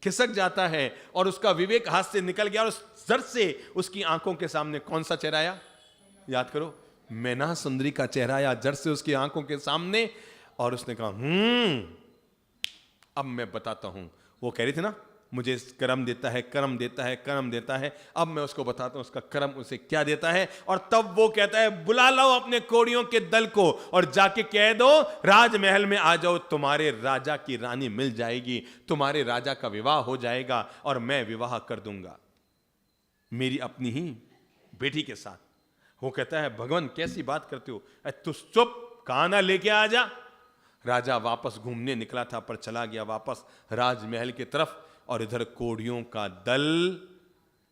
B: खिसक जाता है और उसका विवेक हाथ से निकल गया और जड़ से उसकी आंखों के सामने कौन सा चेहरा आया, याद करो, मैना सुंदरी का चेहरा आया जड़ से उसकी आंखों के सामने। और उसने कहा अब मैं बताता हूं। वो कह रही थी ना मुझे कर्म देता है, अब मैं उसको बताता हूं उसका कर्म उसे क्या देता है। और तब वो कहता है बुला लो अपने कोड़ियों के दल को और जाके कह दो राजमहल में आ जाओ, तुम्हारे राजा की रानी मिल जाएगी, तुम्हारे राजा का विवाह हो जाएगा और मैं विवाह कर दूंगा। मेरी अपनी ही बेटी के साथ। वो कहता है भगवान कैसी बात करते हो, तू चुप, खाना लेके आ जा। राजा वापस घूमने निकला था पर चला गया वापस राजमहल की तरफ, और इधर कोड़ियों का दल,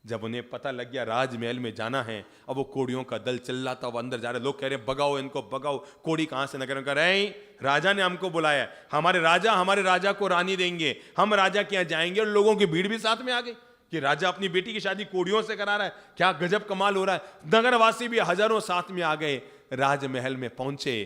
B: जब उन्हें पता लग गया राजमहल में जाना है, अब वो कोड़ियों का दल चल रहा था, वो अंदर जा रहे, लोग कह रहे भगाओ इनको भगाओ। कोड़ी कहां से नगर कर रहे हैं, राजा ने हमको बुलाया, हमारे राजा को रानी देंगे, हम राजा के यहाँ जाएंगे। और लोगों की भीड़ भी साथ में आ गई कि राजा अपनी बेटी की शादी कोड़ियों से करा रहा है, क्या गजब कमाल हो रहा है। नगरवासी भी हजारों साथ में आ गए, राजमहल में पहुंचे।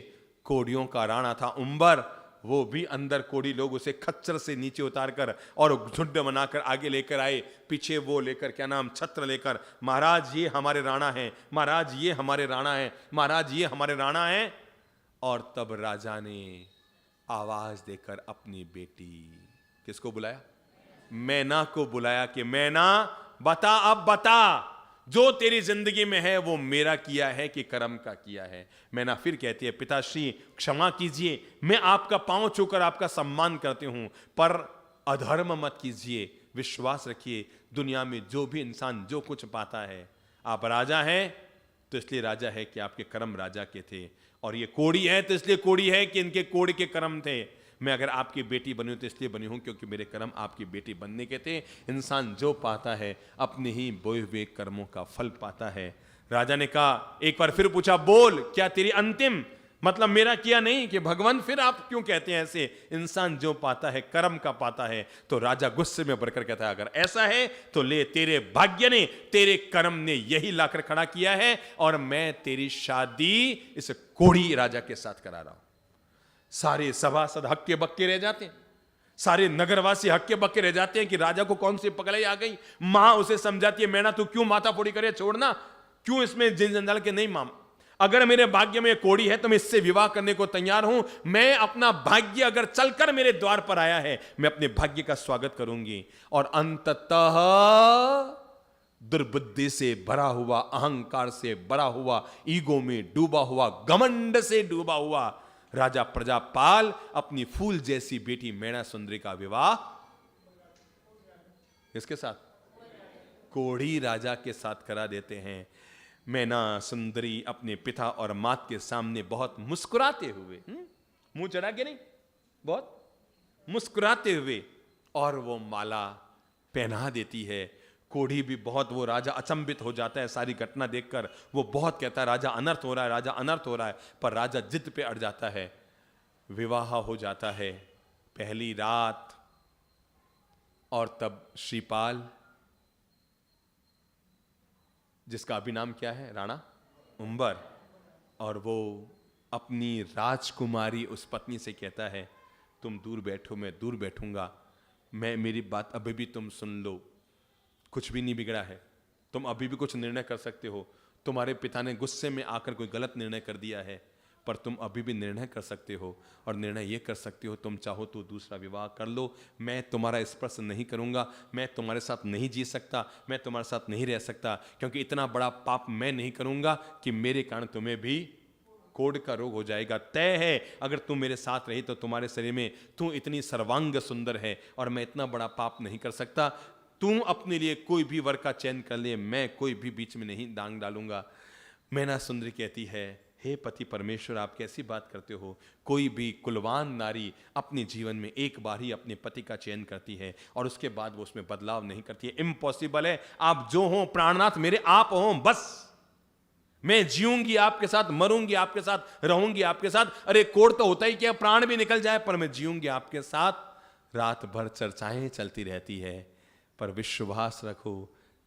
B: कोड़ियों का राणा था उम्बर, वो भी अंदर, कोड़ी लोग उसे खच्चर से नीचे उतारकर और झुंड बनाकर आगे लेकर आए, पीछे वो लेकर क्या नाम छत्र लेकर, महाराज ये हमारे राणा हैं, महाराज ये हमारे राणा हैं, महाराज ये हमारे राणा हैं। और तब राजा ने आवाज देकर अपनी बेटी, किसको बुलाया, मैना को बुलाया कि मैना बता, अब बता, जो तेरी जिंदगी में है वो मेरा किया है कि कर्म का किया है। मैना फिर कहती है पिताश्री क्षमा कीजिए, मैं आपका पांव छूकर आपका सम्मान करती हूं, पर अधर्म मत कीजिए। विश्वास रखिए दुनिया में जो भी इंसान जो कुछ पाता है, आप राजा हैं तो इसलिए राजा है कि आपके कर्म राजा के थे, और ये कोड़ी है तो इसलिए कोड़ी है कि इनके कोड़ी के कर्म थे। मैं अगर आपकी बेटी बनी हूं तो इसलिए बनी हूं क्योंकि मेरे कर्म आपकी बेटी बनने के थे। इंसान जो पाता है अपने ही बोए हुए कर्मों का फल पाता है। राजा ने कहा, एक बार फिर पूछा, बोल क्या तेरी अंतिम, मतलब मेरा किया नहीं कि भगवान, फिर आप क्यों कहते हैं ऐसे, इंसान जो पाता है कर्म का पाता है। तो राजा गुस्से में भरकर कहता है, अगर ऐसा है तो ले, तेरे भाग्य ने, तेरे कर्म ने यही लाकर खड़ा किया है, और मैं तेरी शादी इस कोड़ी राजा के साथ करा रहा हूं। सारे सभासद हक्के बक्के रह जाते हैं, सारे नगरवासी हक्के बक्के रह जाते हैं कि राजा को कौन सी पकड़ाई आ गई। मां उसे समझाती है, मैना तू क्यों माथा फोड़ी करे, छोड़ना, क्यों इसमें जंजाल के, नहीं मां, अगर मेरे भाग्य में कोड़ी है तो मैं इससे विवाह करने को तैयार हूं। मैं अपना भाग्य अगर चलकर मेरे द्वार पर आया है, मैं अपने भाग्य का स्वागत करूंगी। और अंततः दुर्बुद्धि से भरा हुआ, अहंकार से भरा हुआ, ईगो में डूबा हुआ, घमंड से डूबा हुआ राजा प्रजापाल अपनी फूल जैसी बेटी मैना सुंदरी का विवाह किसके साथ, कोढ़ी राजा के साथ करा देते हैं। मैना सुंदरी अपने पिता और मात के सामने बहुत मुस्कुराते हुए, मुंह चढ़ा के नहीं, बहुत मुस्कुराते हुए, और वो माला पहना देती है। कोढ़ी भी बहुत, वो राजा अचंभित हो जाता है सारी घटना देखकर, वो बहुत कहता है राजा अनर्थ हो रहा है, राजा अनर्थ हो रहा है, पर राजा जिद पे अड़ जाता है। विवाह हो जाता है, पहली रात, और तब श्रीपाल, जिसका अभी नाम क्या है, राणा उम्बर, और वो अपनी राजकुमारी उस पत्नी से कहता है, तुम दूर बैठो, मैं दूर बैठूंगा, मैं, मेरी बात अभी भी तुम सुन लो, कुछ भी नहीं बिगड़ा है, तुम अभी भी कुछ निर्णय कर सकते हो। तुम्हारे पिता ने गुस्से में आकर कोई गलत निर्णय कर दिया है, पर तुम अभी भी निर्णय कर सकते हो, और निर्णय ये कर सकते हो, तुम चाहो तो दूसरा विवाह कर लो, मैं तुम्हारा स्पर्श नहीं करूंगा, मैं तुम्हारे साथ नहीं जी सकता, मैं तुम्हारे साथ नहीं रह सकता, क्योंकि इतना बड़ा पाप मैं नहीं करूंगा कि मेरे कारण तुम्हें भी कोढ़ का रोग हो जाएगा। तय है अगर तुम मेरे साथ रही तो तुम्हारे शरीर में, तू इतनी सर्वांग सुंदर है और मैं इतना बड़ा पाप नहीं कर सकता। तू अपने लिए कोई भी वर का चयन कर ले, मैं कोई भी बीच में नहीं डांग डालूंगा। मैना सुंदरी कहती है, हे पति परमेश्वर, आप कैसी बात करते हो? कोई भी कुलवान नारी अपने जीवन में एक बार ही अपने पति का चयन करती है और उसके बाद वो उसमें बदलाव नहीं करती है। इम्पॉसिबल है। आप जो हो प्राणनाथ मेरे, आप हो, बस मैं जीऊंगी आपके साथ, मरूंगी आपके साथ, रहूंगी आपके साथ। अरे कोढ़ तो होता ही क्या, प्राण भी निकल जाए, पर मैं जीऊंगी आपके साथ। रात भर चर्चाएं चलती रहती है, पर विश्वास रखो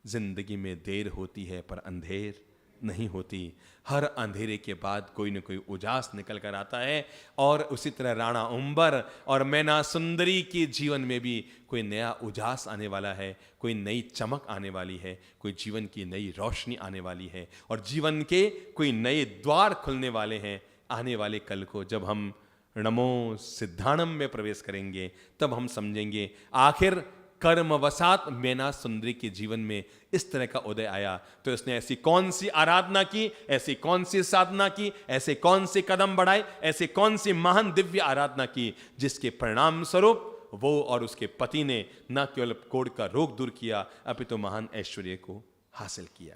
B: जिंदगी में देर होती है पर अंधेर नहीं होती। हर अंधेरे के बाद कोई न कोई उजास निकल कर आता है, और उसी तरह राणा उम्बर और मैना सुंदरी के जीवन में भी कोई नया उजास आने वाला है, कोई नई चमक आने वाली है, कोई जीवन की नई रोशनी आने वाली है, और जीवन के कोई नए द्वार खुलने वाले हैं। आने वाले कल को जब हम नमो सिद्धाणम में प्रवेश करेंगे, तब हम समझेंगे आखिर कर्मवशात मैना सुंदरी के जीवन में इस तरह का उदय आया तो इसने ऐसी कौन सी आराधना की, ऐसी कौन सी साधना की, ऐसे कौन से कदम बढ़ाए, ऐसे कौन सी महान दिव्य आराधना की, जिसके परिणाम स्वरूप वो और उसके पति ने न केवल कोढ़ का रोग दूर किया, अपितु महान ऐश्वर्य को हासिल किया।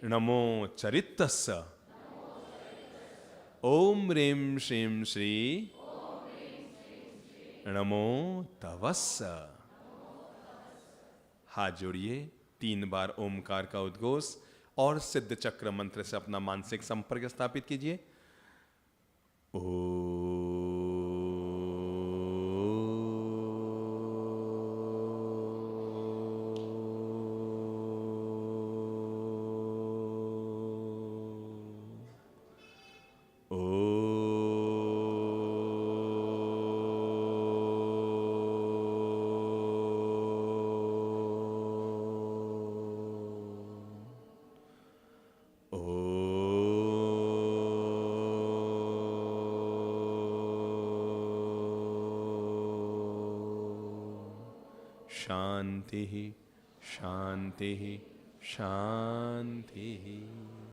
B: नमो चरितस्य, ओम ह्रीं श्रीं श्री नमो तवस्य। हाथ जोड़िए, 3 बार ओमकार का उद्घोष और सिद्ध चक्र मंत्र से अपना मानसिक संपर्क स्थापित कीजिए। शांति शांति शांति।